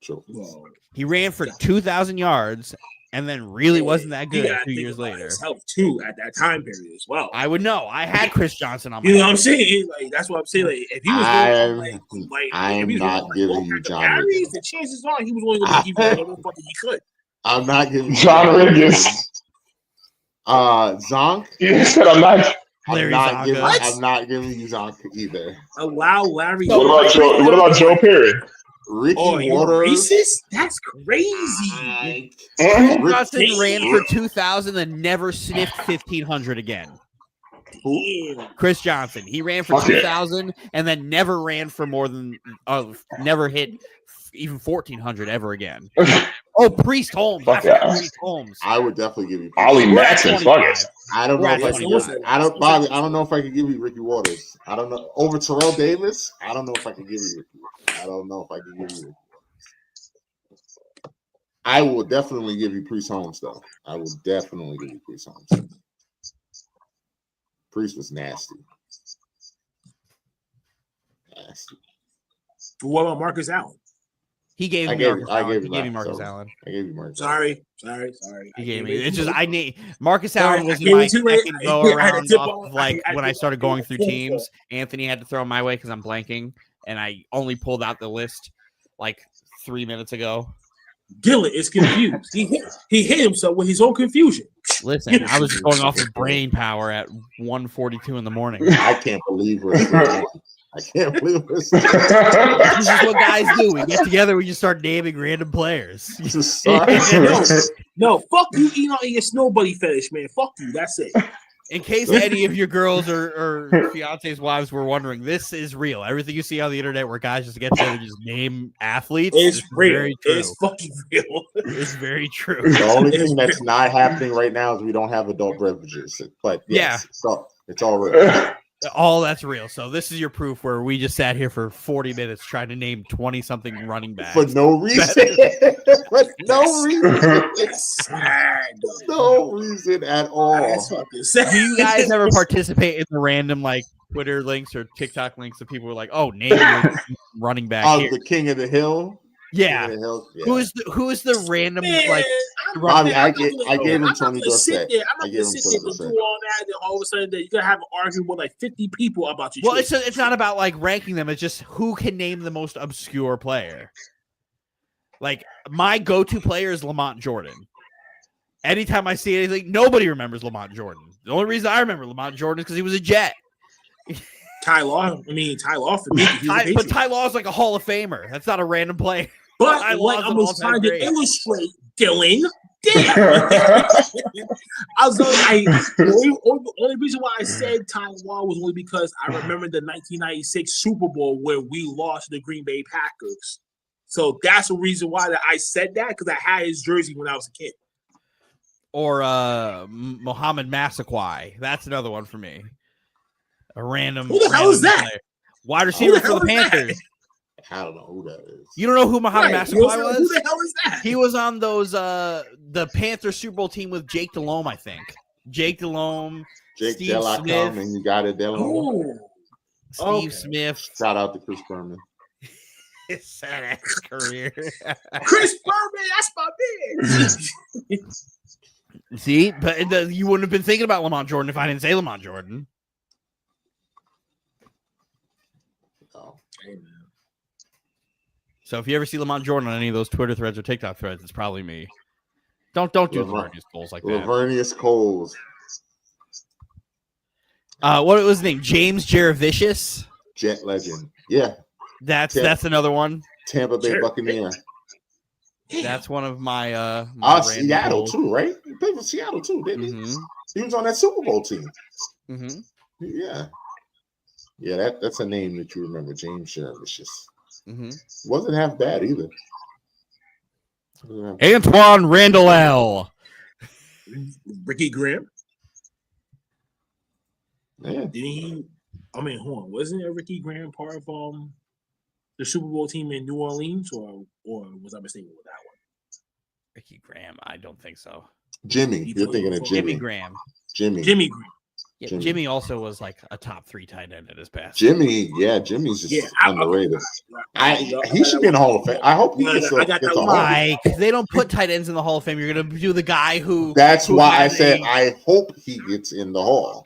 trophies. Well, He ran for 2,000 yards and then really wasn't that you good gotta 2 think years about later. himself too at that time period as well. I would know. I had Chris Johnson on my You know what I'm saying? Like that's what I'm saying. Like if he was I'm if he was not going, giving like, you low John carries, Riggins. the chances are he was only going to give you whatever fucking he could. I'm not giving you John Riggins. Zonk. You said I'm not. Larry I'm Zonka. not giving you Zonk either. Allow Larry. What about Joe Perry? Ricky you Waters. racist? That's crazy. Chris Rick- Johnson ran for 2,000 and never sniffed 1,500 again. Damn. Chris Johnson. He ran for Okay. 2,000 and then never ran for more than never hit even 1,400 ever again. Oh, Priest Holmes. Fuck I forgot yeah. Priest Holmes. I would definitely give you. Ollie We're at Matson. Fuck 25. it. I don't know We're if at I can. 25. I don't, Bobby. I don't know if I can give you Ricky Waters. I don't know over Terrell Davis. I don't know if I can give you Ricky Waters. I don't know if I can give you Ricky Waters. I will definitely give you Priest Holmes though. I will definitely give you Priest Holmes. Priest was nasty. Nasty. What about Marcus Allen? He gave I me gave- Marcus I Allen. gave He him gave me that, Marcus so- Allen. I gave you Marcus. Sorry. He gave me. It's just I need Marcus Sorry, Allen I wasn't gave my it too late. second I go had to around tip off on- of like I when I did- started going through I- teams. Anthony had to throw my way because I'm blanking, and I only pulled out the list like 3 minutes ago. Dylan is confused. He hit himself with his own confusion. Listen, I was just going off of brain power at 1:42 in the morning. I can't believe we're still on. I can't believe we're still This is just what guys do. We get together, we just start naming random players. Sorry. No, fuck you, eating out your snow buddy fetish, man. Fuck you. That's it. In case any of your girls or fiancés' wives were wondering, this is real. Everything you see on the internet where guys just get together and just name athletes It's is real. very true. It's fucking real. It's very true. The only thing that's not happening right now is we don't have adult beverages. But yes, so it's all real. All that's real. So this is your proof where we just sat here for 40 minutes trying to name 20-something running backs. For no reason. For no reason. It's sad. No reason at all. That's fucking sad. Do you guys ever participate in the random like Twitter links or TikTok links of people who are like, oh, name your running back Oh, here. the King of the Hill. Yeah. King of the Hill. Yeah. Who is the random Man, like Bobby, I I'm gave not him gonna Tony sit Dorsett. there. I I'm gave not him gonna sit Tony there and do Dorsett. all that, and all of a sudden you're gonna have an argument with like 50 people about your well, choice. it's not about like ranking them. It's just who can name the most obscure player. Like my go-to player is Lamont Jordan. Anytime I see anything, nobody remembers Lamont Jordan. The only reason I remember Lamont Jordan is because he was a Jet. Ty Law for me. But Ty Law is like a Hall of Famer. That's not a random player. But Ty what Law's I an was all-time trying to great. illustrate, Dylan. Damn. I was the only reason why I said Ty Law was only because I remember the 1996 Super Bowl where we lost to the Green Bay Packers. So that's the reason why that I said that, because I had his jersey when I was a kid. Or Mohamed Massaquoi. That's another one for me. A random. Who the hell is that? player. Wide receiver the for hell the is that? Panthers. I don't know who that is. You don't know who Mohamed Right, Massaquoi Who was? the hell is that? He was on those the Panther Super Bowl team with Jake Delhomme, I think. Jake Delhomme, Jake Steve Delacombe, Smith. and you got it, Delacombe. Oh, Steve Okay. Smith. Shout out to Chris Berman. His sad ass career. Chris Berman, that's my man. See, but you wouldn't have been thinking about Lamont Jordan if I didn't say Lamont Jordan. Oh. So if you ever see Lamont Jordan on any of those Twitter threads or TikTok threads, it's probably me. Don't do Lavernius goals like that. Lavernius Coles. What was his name? James Jaravicious. Jet legend. Yeah. That's another one. Tampa Bay Sure. Buccaneer. That's one of my random Seattle goals. too, right? He played for Seattle too, didn't he? Mhm. He was on that Super Bowl team. Mhm. Yeah. Yeah, that's a name that you remember, James Jaravicious. Mhm. Wasn't half bad either. Antoine Randall L. Ricky Graham. Yeah. Didn't he? I mean, hold on. Wasn't Ricky Graham part of the Super Bowl team in New Orleans, or was I mistaken with that one? Ricky Graham. I don't think so. Jimmy. He You're played thinking of for- Jimmy Jimmy. Graham. Jimmy. Jimmy Graham. Yeah, Jimmy. Jimmy also was like a top 3 tight end at his best. Jimmy's just Yeah, underrated. He should be in the Hall of Fame. I hope he gets I got the that Hall. Mike, they don't put tight ends in the Hall of Fame. You're gonna do the guy who. That's who why I has said a- I hope he gets in the Hall.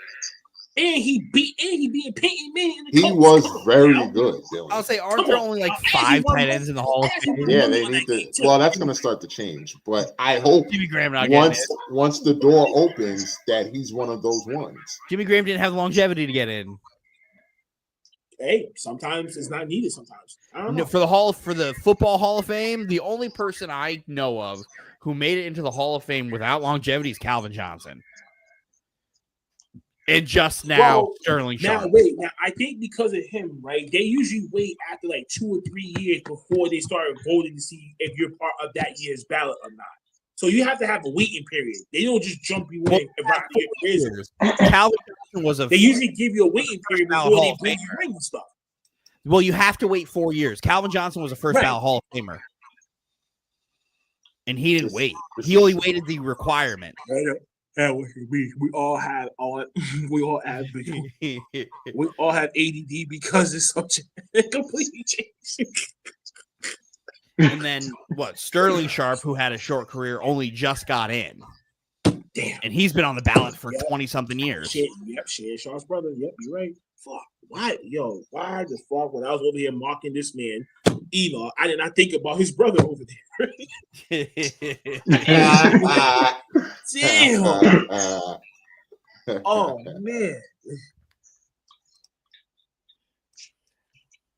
And he beat Peyton Manning in the He Colts. was Come on very now. good, Dylan. I'll say, aren't Come there on. only like And he 5 won tight both- ends in the Hall of and he Fame? won Yeah, both they of need that to. game, too. Well, that's going to start to change. But I hope Jimmy Graham not getting once in. the door opens that he's one of those ones. Jimmy Graham didn't have the longevity to get in. Hey, sometimes it's not needed. Sometimes I don't know. No, for the Football Hall of Fame, the only person I know of who made it into the Hall of Fame without longevity is Calvin Johnson. And just now, Well, Sterling Now Sharp. wait, now I think because of him, right? They usually wait after like 2 or 3 years before they start voting to see if you're part of that year's ballot or not. So you have to have a waiting period. They don't just jump you in and rock your careers. Calvin Johnson was a. They usually give you a waiting period First-ballot before Hall they of bring you Famer. ring and stuff. Well, you have to wait 4 years. Calvin Johnson was a first Right. ballot Hall of Famer. And he didn't This- wait. this He only is- waited the requirement. We all have we all have ADD because it's such a completely changed. And then what? Sterling Sharp, who had a short career, only just got in. Damn. And he's been on the ballot for 20 something years. Shit, yep, Shan Sharp's brother. Yep, you're right. Fuck. Why the fuck when I was over here mocking this man, Enoch, I did not think about his brother over there. Damn. Oh man.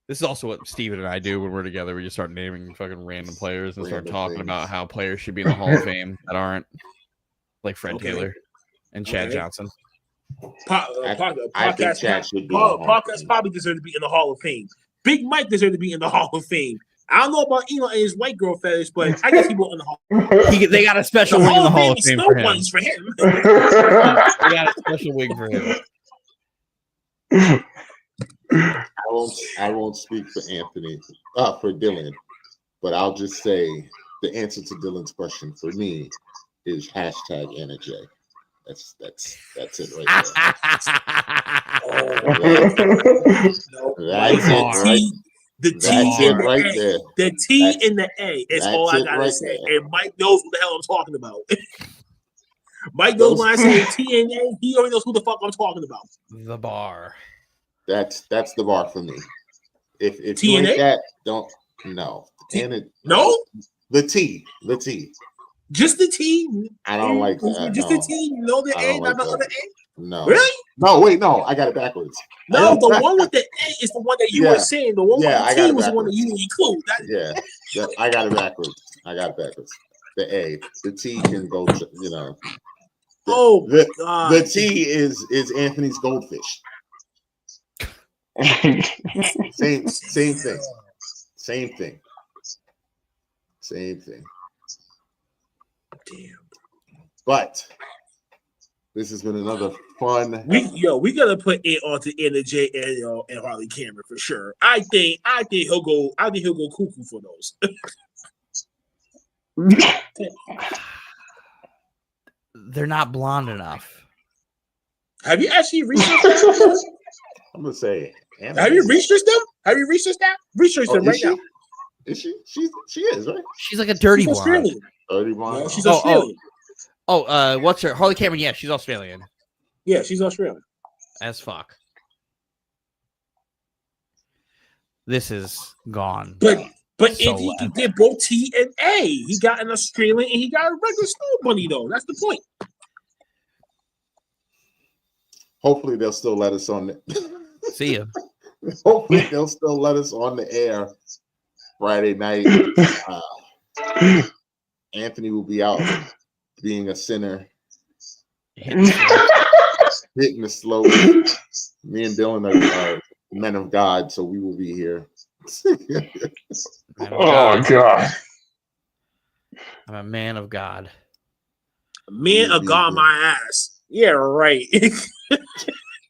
This is also what Steven and I do when we're together. We just start naming fucking random players and start Random talking things. about how players should be in the Hall of Fame that aren't, like Fred Okay. Taylor and Chad Okay. Johnson. I think Podcast Chad should be in the Hall of podcast Fame. probably deserve to be in the Hall of Fame. Big Mike deserve to be in the Hall of Fame. I don't know about Enoch and his white girl fetish, but I guess he will in the Hall. They got a special The wing in the Hall of is Fame snow for him. bunnies for him. They got a special wing for him. I won't speak for Anthony, for Dylan, but I'll just say the answer to Dylan's question for me is hashtag Anna J. That's it right there. That's it right. The That's T it right there. The T and the A is all I gotta say. There. And Mike knows what the hell I'm talking about. Mike knows when I say T and A, he already knows who the fuck I'm talking about. The bar. That's the bar for me. If T you and ain't A? that, don't no. No? The T. Just the T. I don't like that. Just no. the T. No, the A, not the other A. No. Really? No, wait, no. I got it backwards. No, the one with the A is the one that you were saying. The one with the T was the one that you didn't include. Yeah, I got it backwards. The A. The T can go. The T is Anthony's goldfish. Same thing. Damn. But this has been another fun. We gotta put it onto Anna J and Harley Cameron for sure. I think he'll go. I think he'll go cuckoo for those. They're not blonde enough. Have you actually researched them? I'm gonna say. Have you researched them? Have you researched that? Research them right now. Is she? She is, right? She's like a dirty blonde. Australian. Dirty blonde. No, she's Australian. What's her? Harley Cameron. Yeah, she's Australian. Yeah, she's Australian. As fuck. This is gone. But So if he can get both T and A, he got an Australian and he got a regular snow bunny though. That's the point. Hopefully they'll still let us on. See ya. Hopefully they'll still let us on the air Friday night. Anthony will be out being a sinner, hitting the slope. Me and Dylan are men of God, so we will be here. Oh God! I'm a man of God. Man of God, my ass. Yeah, right.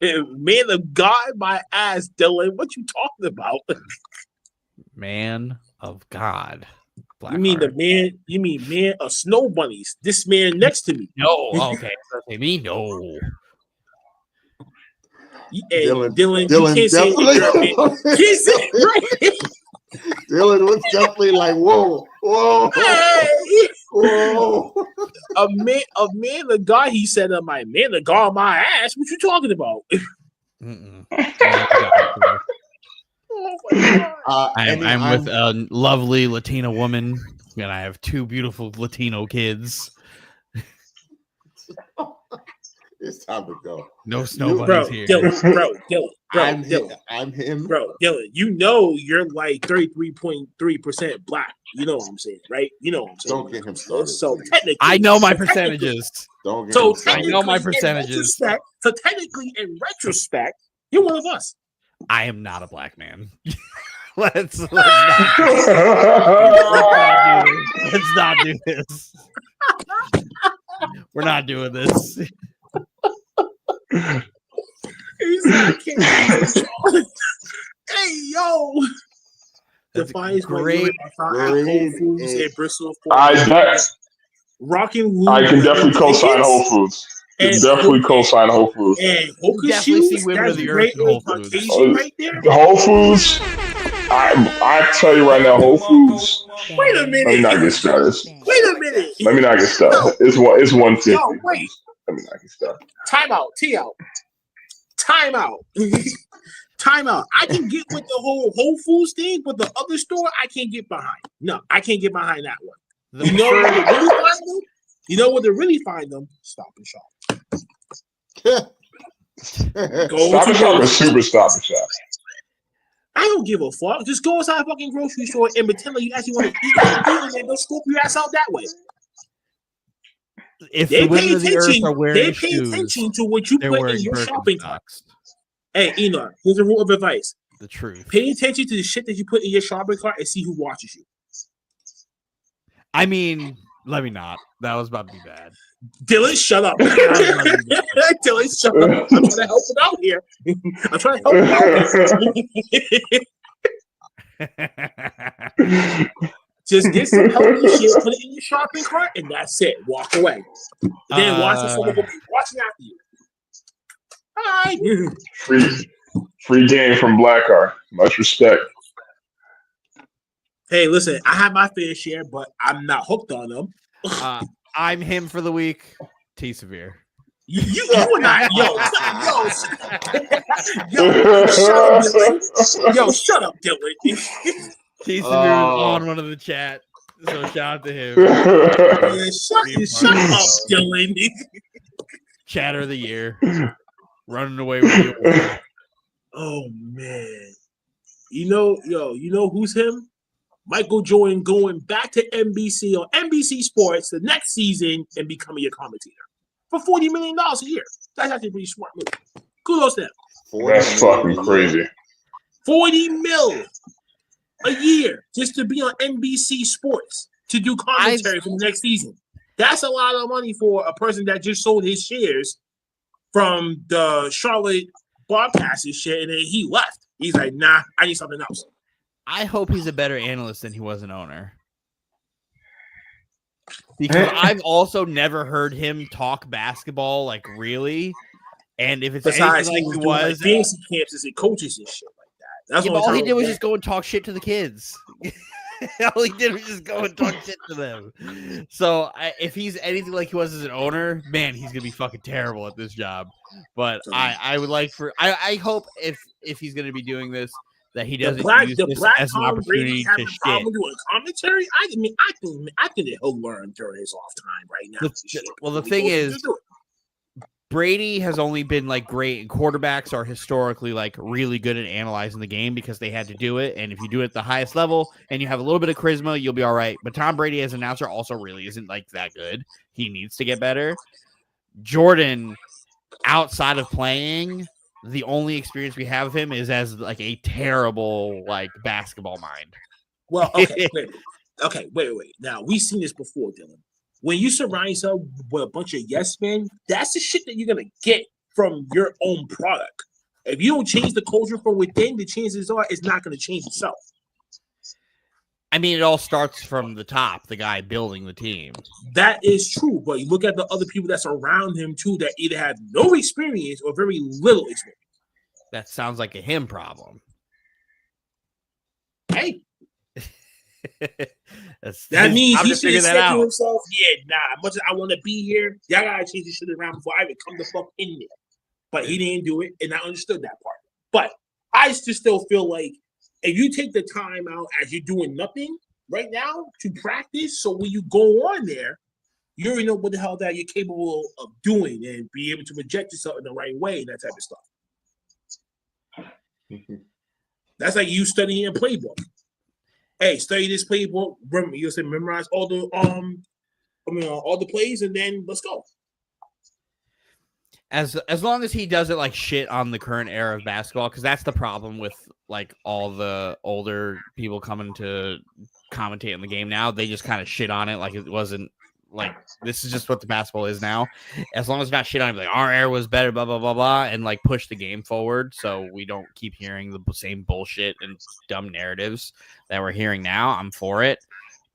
Man of God, my ass, Dylan. What you talking about? Man of God. You mean the man? You mean man of snow bunnies? This man next to me. No, okay. Me, no. Dylan, you can't say it. Can't say it right. Dylan was definitely like, whoa. Hey. Whoa. A man of God, he said, my man of God, my ass. What you talking about? Oh my God. I'm with a lovely Latina woman, and I have two beautiful Latino kids. It's time to go. No snow bunnies here. Dylan. I'm him. Bro, Dylan, you know you're like 33.3% black. You know what I'm saying, right? You know what I'm saying. Don't get him started. So technically, I know my percentages. Don't get so him started. I know my percentages. So technically, in retrospect, you're one of us. I am not a black man. Let's not do this. We're not doing this. Hey, yo. Defiance great. in Bristol. Rocking Woo. I can definitely co-sign Whole Foods. Definitely co-sign Whole Foods. And Hoka definitely shoes, see women of the earth in Whole Foods. Right there. Whole Foods. I tell you right now, Whole Foods. Wait a minute. Let me not get started. Wait a minute. Let me not get started. It's 150. Yo, wait. Let me not get started. Time out. Time out. Time out. I can get with the whole Whole Foods thing, but the other store I can't get behind. No, I can't get behind that one. You know where they really find them? You know where they really find them? Stop and Shop. Stop and Shop is super Stop and Shop. I don't give a fuck. Just go inside a fucking grocery store and pretend like you actually want to eat something, and then they'll scoop your ass out that way. If they the women pay of the earth are wearing attention to what you put in your shopping cart. Birkenstocks. Hey, Enoch, here's a rule of advice. The truth. Pay attention to the shit that you put in your shopping cart and see who watches you. I mean, let me not. That was about to be bad. Dylan, shut up. Dylan, boys. I'm trying to help it out here. I'm trying to help it out. Just get some healthy shit, put it in your shopping cart, and that's it. Walk away. Then watch the someone will be watching after you. All right. Free game from Blackheart. Much respect. Hey, listen, I have my fair share, but I'm not hooked on them. I'm him for the week. T Severe. You and I, shut up, Dylan. T Severe was on one of the chat, so shout out to him. Shut up, Dylan. Chatter of the year, running away with the award. Oh man, you know who's him? Michael Jordan going back to NBC on NBC Sports the next season and becoming a commentator for $40 million a year. That's actually a pretty smart move. Kudos to him. That's fucking crazy. 40 mil a year just to be on NBC Sports to do commentary for the next season. That's a lot of money for a person that just sold his shares from the Charlotte Bobcats and shit, and then he left. He's like, nah, I need something else. I hope he's a better analyst than he was an owner. Because I've also never heard him talk basketball, like, really. And if it's besides anything like he was, fantasy camps and coaches and shit like that. That's all he did was just go and talk shit to the kids. All he did was just go and talk shit to them. So if he's anything like he was as an owner, man, he's gonna be fucking terrible at this job. But I would like I hope if he's gonna be doing this, that he doesn't use this as an opportunity to shit. Doing commentary? I think that he'll learn during his off time right now. Well, the thing is, Brady has only been like great, and quarterbacks are historically like really good at analyzing the game because they had to do it. And if you do it at the highest level and you have a little bit of charisma, you'll be all right. But Tom Brady as an announcer also really isn't like that good. He needs to get better. Jordan, outside of playing, the only experience we have of him is as like a terrible like basketball mind. Well, okay, wait. Now we've seen this before, Dylan. When you surround yourself with a bunch of yes men, that's the shit that you're gonna get from your own product. If you don't change the culture from within, the chances are it's not gonna change itself. I mean, it all starts from the top, the guy building the team. That is true, but you look at the other people that's around him too that either have no experience or very little experience. That sounds like a him problem. Hey. That means he should have said to himself, as much as I want to be here, y'all gotta change this shit around before I even come the fuck in there. But he didn't do it, and I understood that part. But I just still feel like if you take the time out as you're doing nothing right now to practice, so when you go on there, you already know what the hell that you're capable of doing and be able to project yourself in the right way and that type of stuff. That's like you studying a playbook. Hey, study this playbook. You'll say memorize all the all the plays, and then let's go. As long as he doesn't like shit on the current era of basketball, because that's the problem with like all the older people coming to commentate on the game now. They just kind of shit on it like it wasn't like this is just what the basketball is now. As long as it's not shit on it, like our era was better, blah blah blah blah, and like push the game forward so we don't keep hearing the same bullshit and dumb narratives that we're hearing now. I'm for it.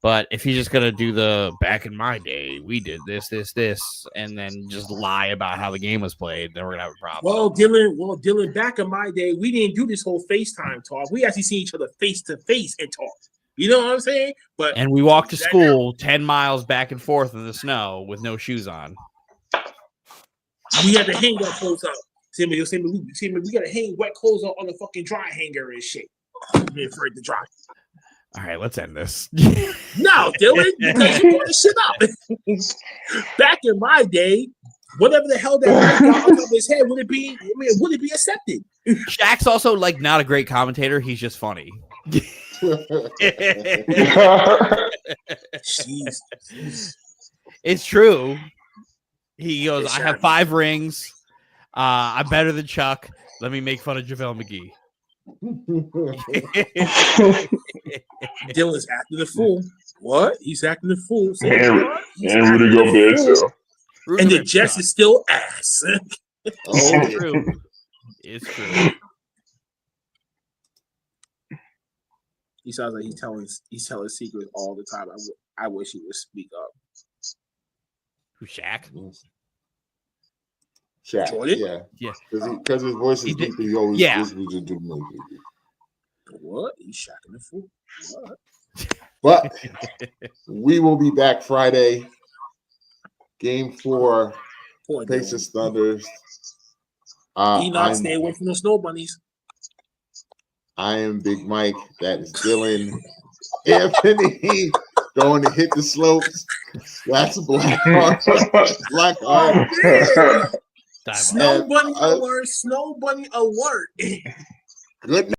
But if he's just gonna do the back in my day, we did this, and then just lie about how the game was played, then we're gonna have a problem. Well, Dylan, back in my day, we didn't do this whole FaceTime talk. We actually see each other face to face and talk. You know what I'm saying? And we walked to school 10 miles back and forth in the snow with no shoes on. We had to hang our clothes up. See me, we gotta hang wet clothes up on the fucking dry hanger and shit. I'm afraid to dry. All right, let's end this. No, Dylan, because you want to shit up. Back in my day, whatever the hell that guy got on top of his head, would it be accepted? Shaq's also like not a great commentator. He's just funny. It's true. He goes, I have 5 rings. I'm better than Chuck. Let me make fun of JaVale McGee. Dylan's acting the fool. What? He's acting the fool. And Rudy Gobert too. And the Jets is still ass. Oh, It's true. It's true. He sounds like he's telling secrets all the time. I wish he would speak up. Who, Shaq? Shaq. Jordan? Yeah. Yeah. Because his voice is He did- deep. He always yeah. whispers into the movie. What? He's shocking the fool. But What? we will be back Friday. Game 4, Poor Pacers Dylan. Thunders. Enoch, stay away from the snow bunnies. I am Big Mike. That is Dylan. Anthony going to hit the slopes. That's Black Heart. Black Heart. Snow bunny And, alert! Snow bunny alert! Good